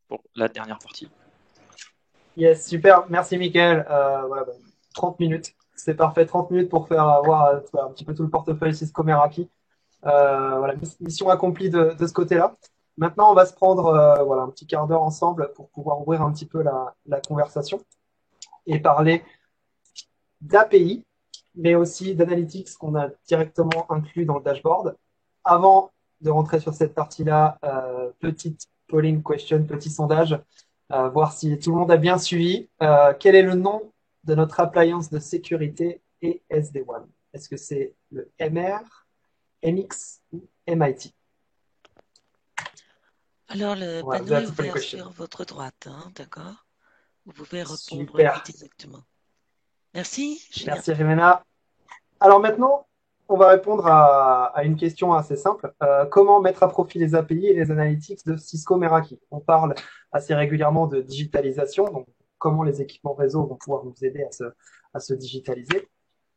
pour la dernière partie. Yes, super. Merci, Mickaël. 30 minutes. C'est parfait. 30 minutes pour faire voir un petit peu tout le portefeuille Cisco Meraki. Mission accomplie de ce côté-là. Maintenant, on va se prendre un petit quart d'heure ensemble pour pouvoir ouvrir un petit peu la conversation et parler d'API, mais aussi d'analytics qu'on a directement inclus dans le dashboard. Avant de rentrer sur cette partie-là, petite polling question, petit sondage, voir si tout le monde a bien suivi. Quel est le nom de notre appliance de sécurité et SD-WAN? Est-ce que c'est le MR, MX ou MIT? Alors, le Voilà, panneau est that's a polling ouvert question. sur votre droite, hein, d'accord? Vous pouvez répondre Super. exactement. Merci, Julien. Merci, Rimena. Alors maintenant, on va répondre à une question assez simple. Comment mettre à profit les API et les analytics de Cisco Meraki? On parle assez régulièrement de digitalisation, donc comment les équipements réseau vont pouvoir nous aider à se digitaliser.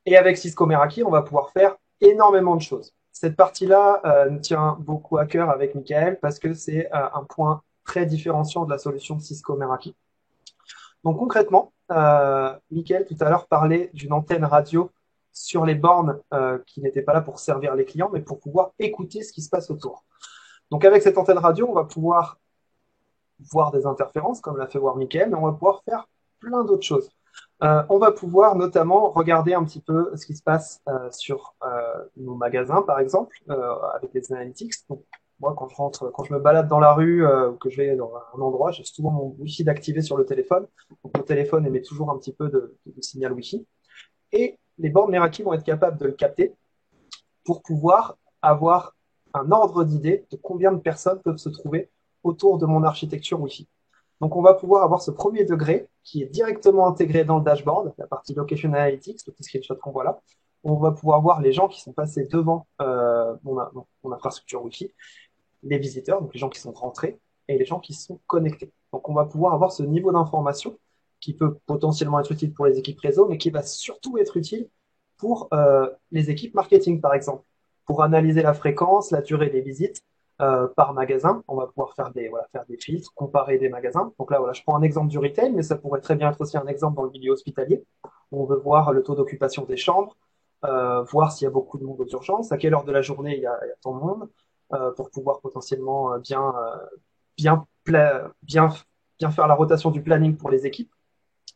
Et avec Cisco Meraki, on va pouvoir faire énormément de choses. Cette partie-là nous tient beaucoup à cœur avec Michael parce que c'est un point très différenciant de la solution de Cisco Meraki. Donc concrètement, Michael tout à l'heure parlait d'une antenne radio sur les bornes qui n'était pas là pour servir les clients, mais pour pouvoir écouter ce qui se passe autour. Donc avec cette antenne radio, on va pouvoir voir des interférences, comme l'a fait voir Michael, mais on va pouvoir faire plein d'autres choses. On va pouvoir notamment regarder un petit peu ce qui se passe sur nos magasins, par exemple, avec les analytics. Donc, moi, quand je me balade dans la rue ou que je vais dans un endroit, j'ai souvent mon Wi-Fi d'activer sur le téléphone. Donc, mon téléphone émet toujours un petit peu de signal Wi-Fi. Et les bornes Meraki vont être capables de le capter pour pouvoir avoir un ordre d'idée de combien de personnes peuvent se trouver autour de mon architecture Wi-Fi. Donc, on va pouvoir avoir ce premier degré qui est directement intégré dans le dashboard, la partie Location Analytics, le petit screenshot qu'on voit là. On va pouvoir voir les gens qui sont passés devant mon infrastructure Wi-Fi, les visiteurs, donc les gens qui sont rentrés, et les gens qui sont connectés. Donc, on va pouvoir avoir ce niveau d'information qui peut potentiellement être utile pour les équipes réseau, mais qui va surtout être utile pour les équipes marketing, par exemple, pour analyser la fréquence, la durée des visites, par magasin. On va pouvoir faire des filtres, comparer des magasins. Donc là, je prends un exemple du retail, mais ça pourrait très bien être aussi un exemple dans le milieu hospitalier. On veut voir le taux d'occupation des chambres, voir s'il y a beaucoup de monde aux urgences, à quelle heure de la journée il y a tant de monde, pour pouvoir potentiellement bien, bien faire la rotation du planning pour les équipes,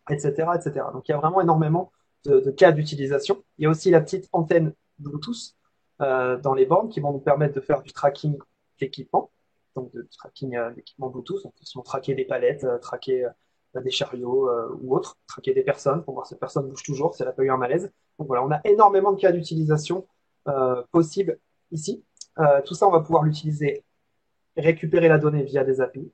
etc., etc. Donc il y a vraiment énormément de cas d'utilisation. Il y a aussi la petite antenne Bluetooth dans les bornes qui vont nous permettre de faire du tracking d'équipement, donc de tracking d'équipement Bluetooth. On peut traquer les palettes, traquer des chariots ou autres, traquer des personnes pour voir si la personne bouge toujours, si elle n'a pas eu un malaise. Donc voilà, on a énormément de cas d'utilisation possibles ici. Tout ça, on va pouvoir l'utiliser, récupérer la donnée via des API.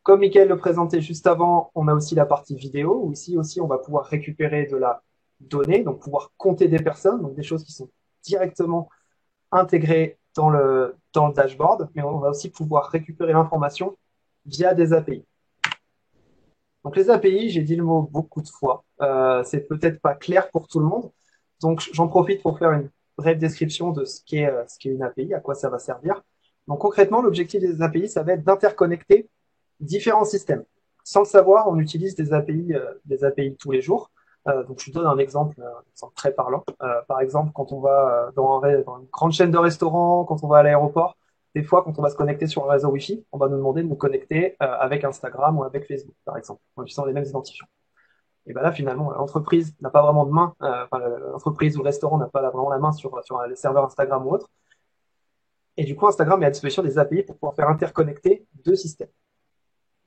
Comme Mickaël le présentait juste avant, on a aussi la partie vidéo, où ici aussi, on va pouvoir récupérer de la donnée, donc pouvoir compter des personnes, donc des choses qui sont directement intégrées dans le dashboard, mais on va aussi pouvoir récupérer l'information via des API. Donc les API, j'ai dit le mot beaucoup de fois, c'est peut-être pas clair pour tout le monde, donc j'en profite pour faire une brève description de ce qu'est une API, à quoi ça va servir. Donc concrètement, l'objectif des API, ça va être d'interconnecter différents systèmes. Sans le savoir, on utilise des API tous les jours. Donc je vous donne un exemple très parlant. Par exemple, quand on va dans une grande chaîne de restaurants, quand on va à l'aéroport, des fois, quand on va se connecter sur un réseau Wi-Fi, on va nous demander de nous connecter avec Instagram ou avec Facebook, par exemple, en utilisant les mêmes identifiants. Et ben là, finalement, l'entreprise n'a pas vraiment de main, enfin, l'entreprise ou le restaurant n'a pas vraiment la main sur les serveurs Instagram ou autres. Et du coup, Instagram est à disposition des API pour pouvoir faire interconnecter deux systèmes.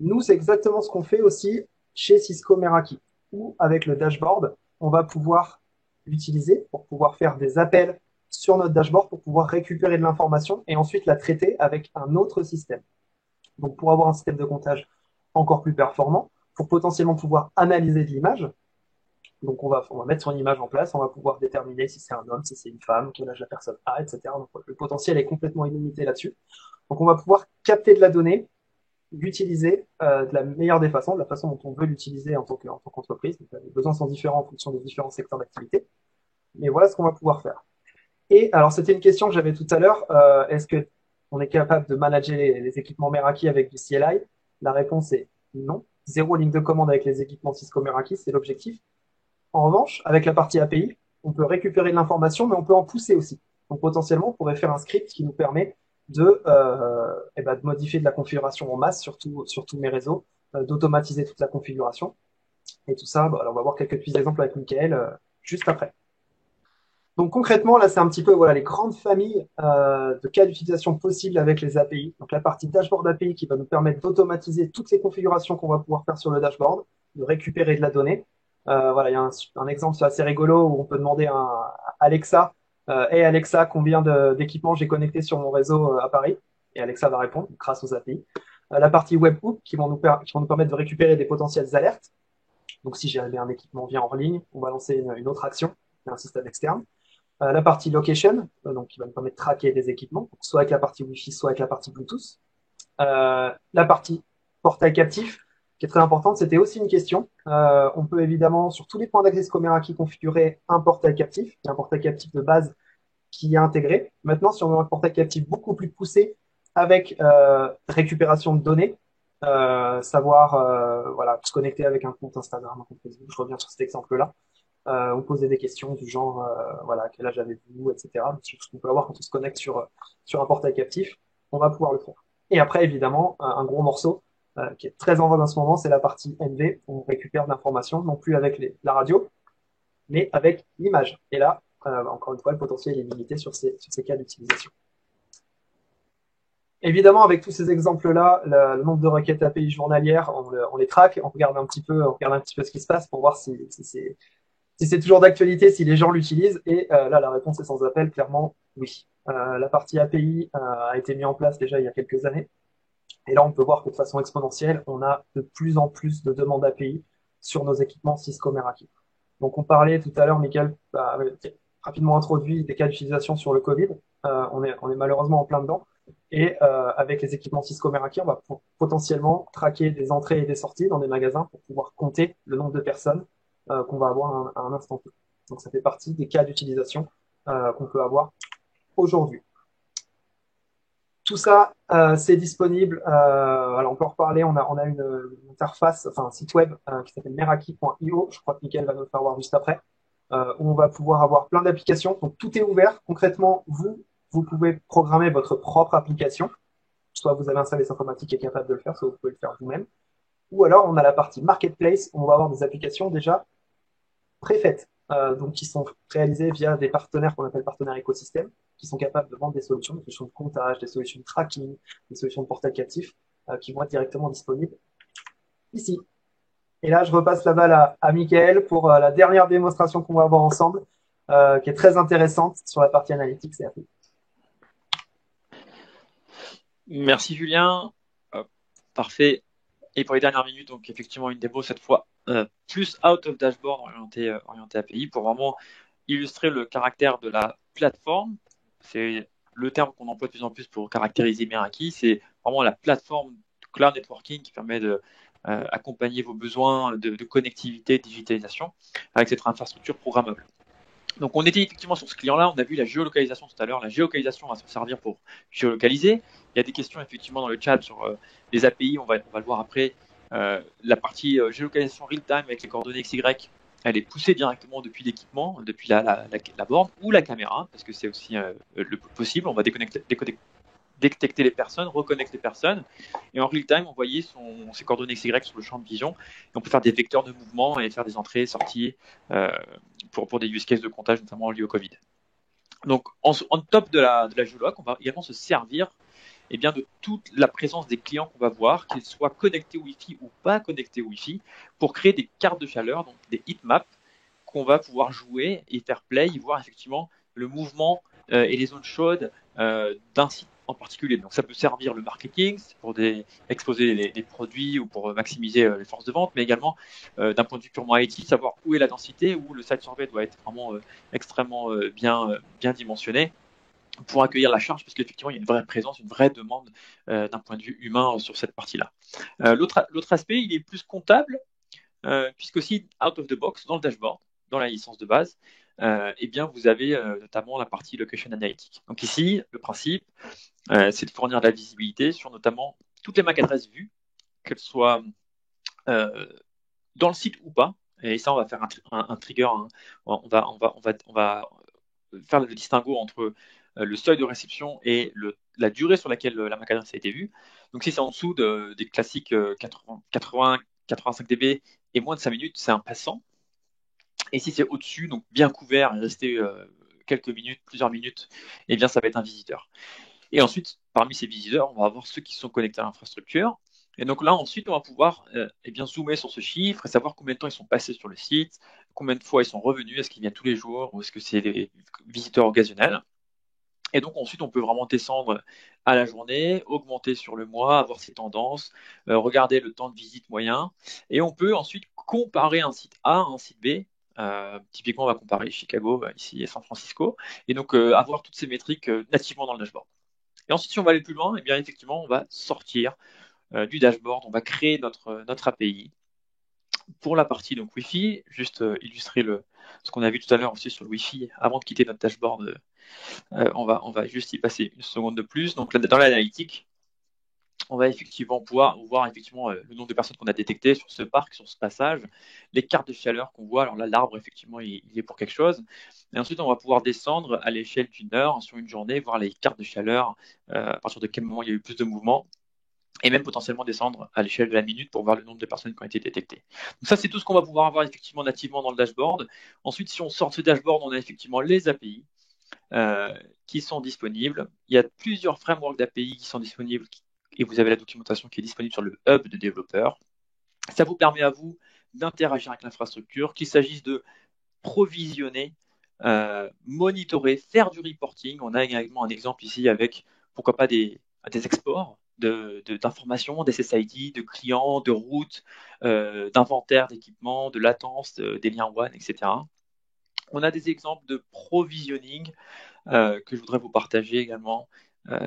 Nous, c'est exactement ce qu'on fait aussi chez Cisco Meraki, où avec le dashboard, on va pouvoir l'utiliser pour pouvoir faire des appels sur notre dashboard pour pouvoir récupérer de l'information et ensuite la traiter avec un autre système. Donc, pour avoir un système de comptage encore plus performant, pour potentiellement pouvoir analyser de l'image, donc on va mettre son image en place, on va pouvoir déterminer si c'est un homme, si c'est une femme, quel âge la personne a, etc. Donc, le potentiel est complètement illimité là-dessus. Donc, on va pouvoir capter de la donnée, l'utiliser de la meilleure des façons, de la façon dont on veut l'utiliser en tant qu'entreprise. Donc, les besoins sont différents en fonction des différents secteurs d'activité. Mais voilà ce qu'on va pouvoir faire. Et alors, c'était une question que j'avais tout à l'heure. Est-ce que on est capable de manager les équipements Meraki avec du CLI? La réponse est non. Zéro ligne de commande avec les équipements Cisco Meraki, c'est l'objectif. En revanche, avec la partie API, on peut récupérer de l'information, mais on peut en pousser aussi. Donc potentiellement, on pourrait faire un script qui nous permet de modifier de la configuration en masse sur tous mes réseaux, d'automatiser toute la configuration. Et tout ça, on va voir quelques petits exemples avec Mickaël juste après. Donc concrètement, là, c'est un petit peu voilà, les grandes familles de cas d'utilisation possibles avec les API. Donc la partie dashboard API qui va nous permettre d'automatiser toutes les configurations qu'on va pouvoir faire sur le dashboard, de récupérer de la donnée. Voilà, il y a un exemple assez rigolo où on peut demander à Alexa, Hey Alexa, combien d'équipements j'ai connectés sur mon réseau à Paris? Et Alexa va répondre grâce aux API. La partie webhook qui vont nous permettre de récupérer des potentielles alertes. Donc si j'ai un équipement vient en ligne, on va lancer une autre action, un système externe. La partie location, donc qui va nous permettre de traquer des équipements, soit avec la partie Wi-Fi, soit avec la partie Bluetooth. La partie portail captif, qui est très importante, c'était aussi une question. On peut évidemment, sur tous les points d'accès Meraki, configurer un portail captif, un portail captif de base qui est intégré. Maintenant, si on veut un portail captif beaucoup plus poussé, avec récupération de données, savoir voilà, se connecter avec un compte Instagram, un compte Facebook, je reviens sur cet exemple-là. On posait des questions du genre voilà, quel âge avez-vous, etc. Ce qu'on peut avoir quand on se connecte sur un portail captif, on va pouvoir le faire. Et après, évidemment, un gros morceau qui est très en vogue en ce moment, c'est la partie NV, où on récupère de l'information, non plus avec la radio, mais avec l'image. Et là, encore une fois, le potentiel est limité sur ces cas d'utilisation. Évidemment, avec tous ces exemples-là, le nombre de requêtes API journalières, on les traque, on regarde un petit peu ce qui se passe pour voir si c'est toujours d'actualité, si les gens l'utilisent. Et là, la réponse est sans appel, clairement, oui. La partie API a été mise en place déjà il y a quelques années. Et là, on peut voir que de façon exponentielle, on a de plus en plus de demandes API sur nos équipements Cisco Meraki. Donc, on parlait tout à l'heure, Michael a rapidement introduit des cas d'utilisation sur le Covid. On est malheureusement en plein dedans. Et avec les équipements Cisco Meraki, on va potentiellement traquer des entrées et des sorties dans des magasins pour pouvoir compter le nombre de personnes qu'on va avoir à un instant T. Donc, ça fait partie des cas d'utilisation qu'on peut avoir aujourd'hui. Tout ça, c'est disponible. Alors, on peut en reparler. On a une interface, enfin un site web qui s'appelle meraki.io. Je crois que Mickaël va nous le faire voir juste après, où on va pouvoir avoir plein d'applications. Donc, tout est ouvert. Concrètement, vous pouvez programmer votre propre application. Soit vous avez un service informatique qui est capable de le faire, soit vous pouvez le faire vous-même. Ou alors, on a la partie marketplace, où on va avoir des applications déjà préfaites, donc qui sont réalisées via des partenaires qu'on appelle partenaires écosystèmes, qui sont capables de vendre des solutions de comptage, des solutions de tracking, des solutions de portail captif, qui vont être directement disponibles ici. Et là, je repasse la balle à Mickaël pour la dernière démonstration qu'on va avoir ensemble, qui est très intéressante sur la partie analytique CRP. Merci Julien. Parfait. Et pour les dernières minutes, donc effectivement une démo cette fois plus out of dashboard orienté API pour vraiment illustrer le caractère de la plateforme. C'est le terme qu'on emploie de plus en plus pour caractériser Meraki. C'est vraiment la plateforme cloud networking qui permet de accompagner vos besoins de connectivité, de digitalisation avec cette infrastructure programmable. Donc on était effectivement sur ce client-là, on a vu la géolocalisation tout à l'heure. La géolocalisation va s'en servir pour géolocaliser. Il y a des questions effectivement dans le chat sur les API, on va le voir après. La partie géolocalisation real-time avec les coordonnées XY, elle est poussée directement depuis l'équipement, depuis la borne ou la caméra, parce que c'est aussi le possible. On va détecter les personnes, reconnecter les personnes, et en real time, envoyer ses coordonnées XY sur le champ de vision. Et on peut faire des vecteurs de mouvement et faire des entrées, sorties pour des use cases de comptage, notamment liés au Covid. Donc, en top de la géologue, on va également se servir bien, de toute la présence des clients qu'on va voir, qu'ils soient connectés au Wi-Fi ou pas connectés au Wi-Fi, pour créer des cartes de chaleur, donc des heatmaps, qu'on va pouvoir jouer et faire play, et voir effectivement le mouvement et les zones chaudes d'un site en particulier. Donc ça peut servir le marketing pour exposer les produits ou pour maximiser les forces de vente, mais également d'un point de vue purement IT, savoir où est la densité, où le site survey doit être vraiment extrêmement bien dimensionné pour accueillir la charge, parce qu'effectivement, il y a une vraie présence, une vraie demande d'un point de vue humain sur cette partie-là. L'autre aspect, il est plus comptable, puisqu'aussi, out of the box, dans le dashboard, dans la licence de base, bien, vous avez notamment la partie location analytique. Donc ici, le principe, c'est de fournir de la visibilité sur notamment toutes les MAC adresses vues, qu'elles soient dans le site ou pas. Et ça, on va faire un trigger. Hein. On va faire le distinguo entre le seuil de réception et la durée sur laquelle la MAC adresse a été vue. Donc si c'est en dessous des classiques 80, 85 dB et moins de 5 minutes, c'est un passant. Et si c'est au-dessus, donc bien couvert et resté quelques minutes, plusieurs minutes, bien ça va être un visiteur. Et ensuite, parmi ces visiteurs, on va avoir ceux qui sont connectés à l'infrastructure. Et donc là, ensuite, on va pouvoir bien zoomer sur ce chiffre et savoir combien de temps ils sont passés sur le site, combien de fois ils sont revenus, est-ce qu'ils viennent tous les jours ou est-ce que c'est des visiteurs occasionnels. Et donc ensuite, on peut vraiment descendre à la journée, augmenter sur le mois, avoir ses tendances, regarder le temps de visite moyen. Et on peut ensuite comparer un site A à un site B. Typiquement, on va comparer Chicago ici et San Francisco. Et donc avoir toutes ces métriques nativement dans le dashboard. Et ensuite, si on va aller plus loin, bien effectivement, on va sortir du dashboard, on va créer notre API. Pour la partie donc Wi-Fi, juste illustrer ce qu'on a vu tout à l'heure aussi sur le Wi-Fi, avant de quitter notre dashboard, on va juste y passer une seconde de plus. Donc là, dans l'analytique, on va effectivement pouvoir voir effectivement le nombre de personnes qu'on a détectées sur ce parc, sur ce passage, les cartes de chaleur qu'on voit. Alors là, l'arbre, effectivement, il est pour quelque chose. Et ensuite, on va pouvoir descendre à l'échelle d'une heure, sur une journée, voir les cartes de chaleur, à partir de quel moment il y a eu plus de mouvement, et même potentiellement descendre à l'échelle de la minute pour voir le nombre de personnes qui ont été détectées. Donc ça, c'est tout ce qu'on va pouvoir avoir effectivement nativement dans le dashboard. Ensuite, si on sort de ce dashboard, on a effectivement les API qui sont disponibles. Il y a plusieurs frameworks d'API qui sont disponibles et vous avez la documentation qui est disponible sur le hub de développeurs. Ça vous permet à vous d'interagir avec l'infrastructure, qu'il s'agisse de provisionner, monitorer, faire du reporting. On a également un exemple ici avec, pourquoi pas, des exports d'informations, d'SSID, de clients, de routes, d'inventaire d'équipements, de latence, des liens WAN, etc. On a des exemples de provisioning que je voudrais vous partager également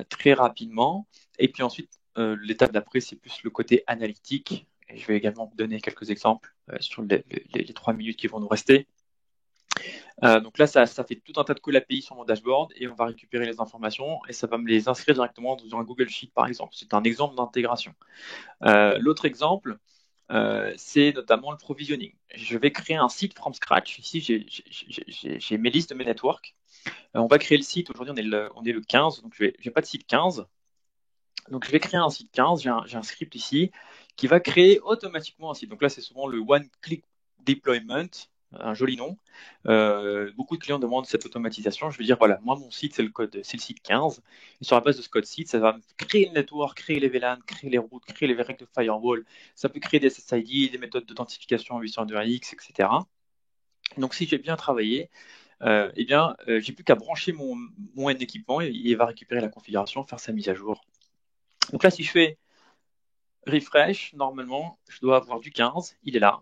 très rapidement. Et puis ensuite, l'étape d'après, c'est plus le côté analytique. Et je vais également vous donner quelques exemples sur les 3 minutes qui vont nous rester. Donc là, ça fait tout un tas de calls API sur mon dashboard et on va récupérer les informations et ça va me les inscrire directement dans un Google Sheet, par exemple. C'est un exemple d'intégration. L'autre exemple, c'est notamment le provisioning. Je vais créer un site from scratch. Ici, j'ai mes listes de mes networks. On va créer le site. Aujourd'hui, on est le 15, donc je n'ai pas de site 15. Donc, je vais créer un site 15. J'ai un script ici qui va créer automatiquement un site. Donc là, c'est souvent le one-click deployment. un joli nom. Beaucoup de clients demandent cette automatisation. Je veux dire, voilà, moi, mon site, c'est le site 15. Et sur la base de ce code site, ça va créer le network, créer les VLAN, créer les routes, créer les règles de firewall. Ça peut créer des SSID, des méthodes d'authentification 802.1x, etc. Donc, si j'ai bien travaillé, j'ai plus qu'à brancher mon équipement et il va récupérer la configuration, faire sa mise à jour. Donc là, si je fais refresh, normalement, je dois avoir du 15, il est là.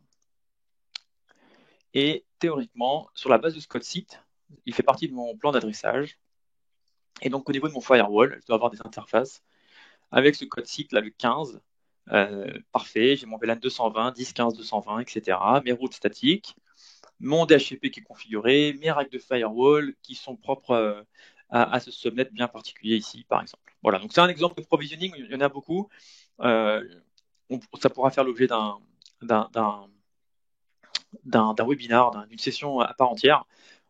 Et théoriquement, sur la base de ce code site, il fait partie de mon plan d'adressage. Et donc, au niveau de mon firewall, je dois avoir des interfaces avec ce code site là, le 15. Parfait, j'ai mon VLAN 220, 10, 15, 220, etc. Mes routes statiques, mon DHCP qui est configuré, mes racks de firewall qui sont propres à ce subnet bien particulier ici, par exemple. Voilà, donc c'est un exemple de provisioning, il y en a beaucoup. Ça pourra faire l'objet d'un webinar, d'une session à part entière.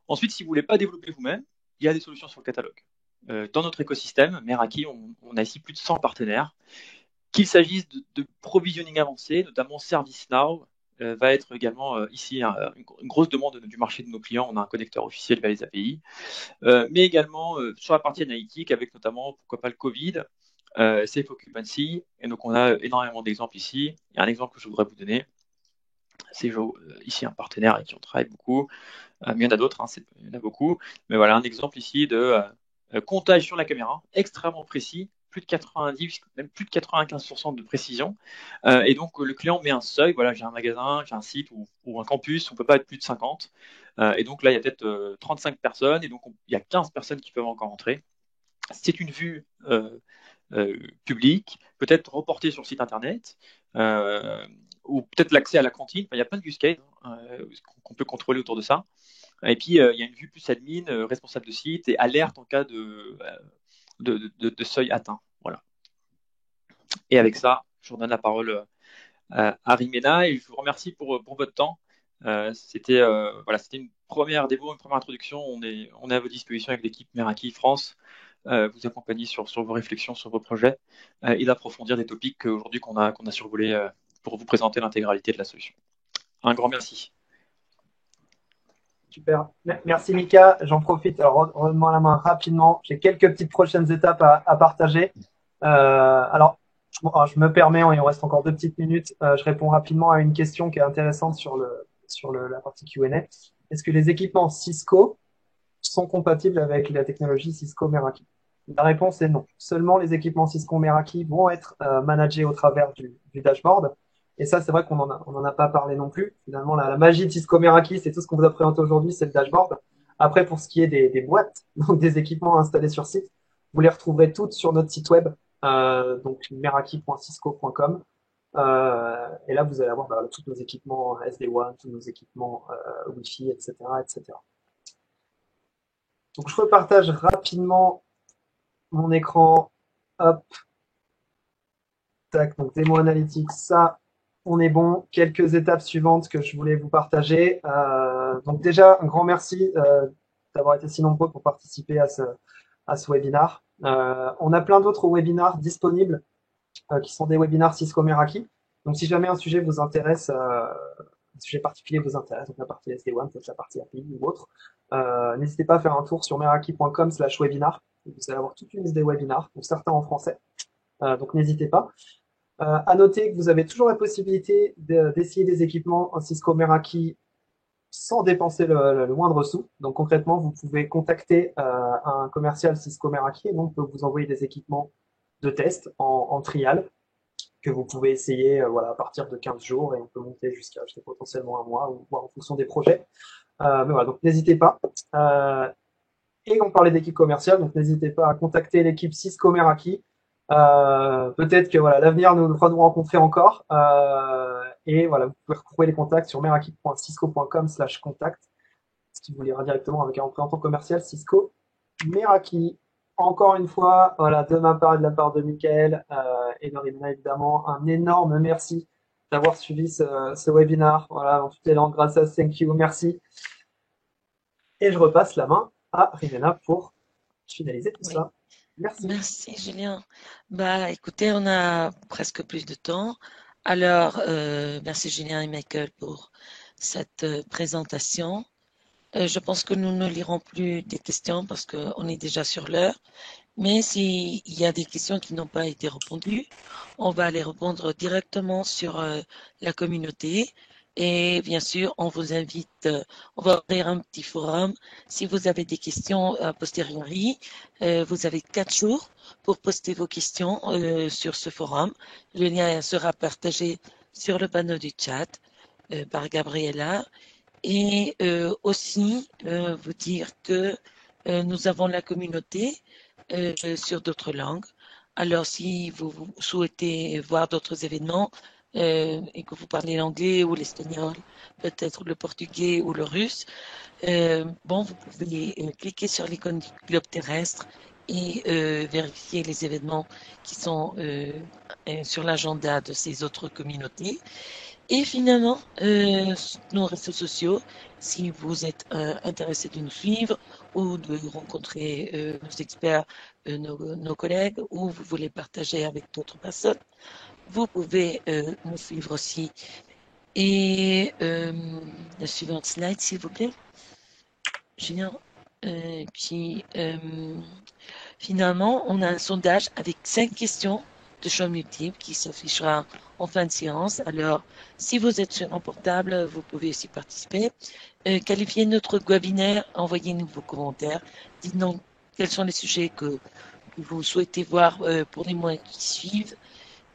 Ensuite, si vous ne voulez pas développer vous-même, il y a des solutions sur le catalogue. Dans notre écosystème, Meraki, on a ici plus de 100 partenaires. Qu'il s'agisse de provisioning avancé, notamment ServiceNow, va être également ici une grosse demande du marché de nos clients. On a un connecteur officiel vers les API, mais également sur la partie analytique avec notamment, pourquoi pas le Covid, Safe Occupancy. Et donc, on a énormément d'exemples ici. Il y a un exemple que je voudrais vous donner. C'est ici un partenaire avec qui on travaille beaucoup. Mais il y en a d'autres, il y en a beaucoup. Mais voilà, un exemple ici de comptage sur la caméra, extrêmement précis, plus de 90, même plus de 95% de précision. Et donc, le client met un seuil, voilà, j'ai un magasin, j'ai un site ou un campus, on ne peut pas être plus de 50. Et donc là, il y a peut-être 35 personnes, et donc il y a 15 personnes qui peuvent encore entrer. C'est une vue publique, peut-être reportée sur le site internet, ou peut-être l'accès à la cantine. Enfin, il y a plein de use cases qu'on peut contrôler autour de ça. Et puis, il y a une vue plus admin, responsable de site et alerte en cas de seuil atteint. Voilà. Et avec ça, je vous donne la parole à Rimena et je vous remercie pour votre temps. C'était une première démo, une première introduction. On est à vos dispositions avec l'équipe Meraki France, vous accompagner sur vos réflexions, sur vos projets et d'approfondir des topics aujourd'hui qu'on a survolés pour vous présenter l'intégralité de la solution. Un grand merci. Super. Merci Mika. J'en profite. Alors, redonne-moi la main rapidement. J'ai quelques petites prochaines étapes à partager. Alors, je me permets, il nous reste encore 2 petites minutes. Je réponds rapidement à une question qui est intéressante sur la partie Q&A. Est-ce que les équipements Cisco sont compatibles avec la technologie Cisco Meraki? La réponse est non. Seulement les équipements Cisco Meraki vont être managés au travers du dashboard. Et ça, c'est vrai qu'on en a pas parlé non plus. Finalement, la magie de Cisco Meraki, c'est tout ce qu'on vous a présenté aujourd'hui, c'est le dashboard. Après, pour ce qui est des boîtes, donc des équipements installés sur site, vous les retrouverez toutes sur notre site web, donc meraki.cisco.com. Et là, vous allez avoir tous nos équipements SD-WAN, tous nos équipements Wi-Fi, etc., etc. Donc, je repartage rapidement mon écran. Hop. Tac, donc démo analytics, ça, on est bon. Quelques étapes suivantes que je voulais vous partager. Donc déjà, un grand merci d'avoir été si nombreux pour participer à ce webinar. On a plein d'autres webinars disponibles qui sont des webinars Cisco Meraki. Donc si jamais un sujet vous intéresse, un sujet particulier vous intéresse, donc la partie SD-WAN, peut-être la partie API ou autre, n'hésitez pas à faire un tour sur meraki.com/webinar. Vous allez avoir toute une liste des webinars, pour certains en français. Donc n'hésitez pas. À noter que vous avez toujours la possibilité d'essayer des équipements en Cisco Meraki sans dépenser le moindre sou. Donc concrètement, vous pouvez contacter un commercial Cisco Meraki et donc peut vous envoyer des équipements de test en trial que vous pouvez essayer à partir de 15 jours et on peut monter jusqu'à potentiellement un mois ou voire en fonction des projets. Mais voilà, donc n'hésitez pas. Et on parlait d'équipe commerciale, donc n'hésitez pas à contacter l'équipe Cisco Meraki. Peut-être que l'avenir nous fera nous rencontrer encore. Et voilà, vous pouvez retrouver les contacts sur meraki.cisco.com/contact, ce qui vous liera directement avec un représentant commercial Cisco Meraki. Encore une fois, de ma part et de la part de Michael et de Rimena, évidemment, un énorme merci d'avoir suivi ce webinar. Voilà, dans toutes les langues, grâce à thank you, merci. Et je repasse la main à Rimena pour finaliser tout ça. Merci. Merci Julien. Écoutez, on a presque plus de temps. Alors, merci Julien et Michael pour cette présentation. Je pense que nous ne lirons plus des questions parce qu'on est déjà sur l'heure. Mais s'il y a des questions qui n'ont pas été répondues, on va les répondre directement sur la communauté. Et bien sûr, on vous invite, on va ouvrir un petit forum. Si vous avez des questions a posteriori, vous avez 4 jours pour poster vos questions sur ce forum. Le lien sera partagé sur le panneau du chat par Gabriella. Et aussi vous dire que nous avons la communauté sur d'autres langues. Alors, si vous souhaitez voir d'autres événements et que vous parlez l'anglais ou l'espagnol, peut-être le portugais ou le russe, bon, vous pouvez cliquer sur l'icône du globe terrestre et vérifier les événements qui sont sur l'agenda de ces autres communautés. Et finalement, nos réseaux sociaux, si vous êtes intéressé de nous suivre ou de rencontrer nos experts, nos collègues, ou vous voulez partager avec d'autres personnes, vous pouvez nous suivre aussi. Et la suivante slide, s'il vous plaît. Julien. Puis, finalement, on a un sondage avec 5 questions de choix multiples qui s'affichera en fin de séance. Alors, si vous êtes sur un portable, vous pouvez aussi participer. Qualifiez notre webinaire, envoyez-nous vos commentaires. Dites-nous quels sont les sujets que vous souhaitez voir pour les mois qui suivent.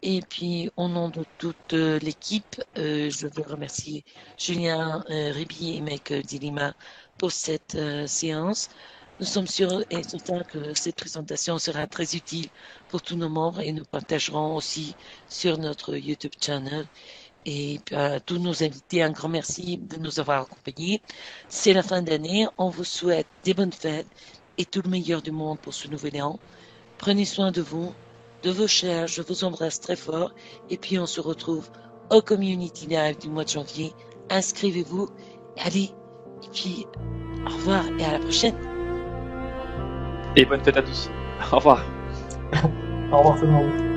Et puis, au nom de toute l'équipe, je veux remercier Julien Ribi et Mike Dilima pour cette séance. Nous sommes sûrs et certains que cette présentation sera très utile pour tous nos membres et nous partagerons aussi sur notre YouTube channel. Et à tous nos invités, un grand merci de nous avoir accompagnés. C'est la fin d'année. On vous souhaite des bonnes fêtes et tout le meilleur du monde pour ce nouvel an. Prenez soin de vous, de vos chers. Je vous embrasse très fort. Et puis, on se retrouve au Community Live du mois de janvier. Inscrivez-vous. Allez. Et puis, au revoir et à la prochaine. Et bonne fête à tous. Au revoir. Au revoir tout le monde.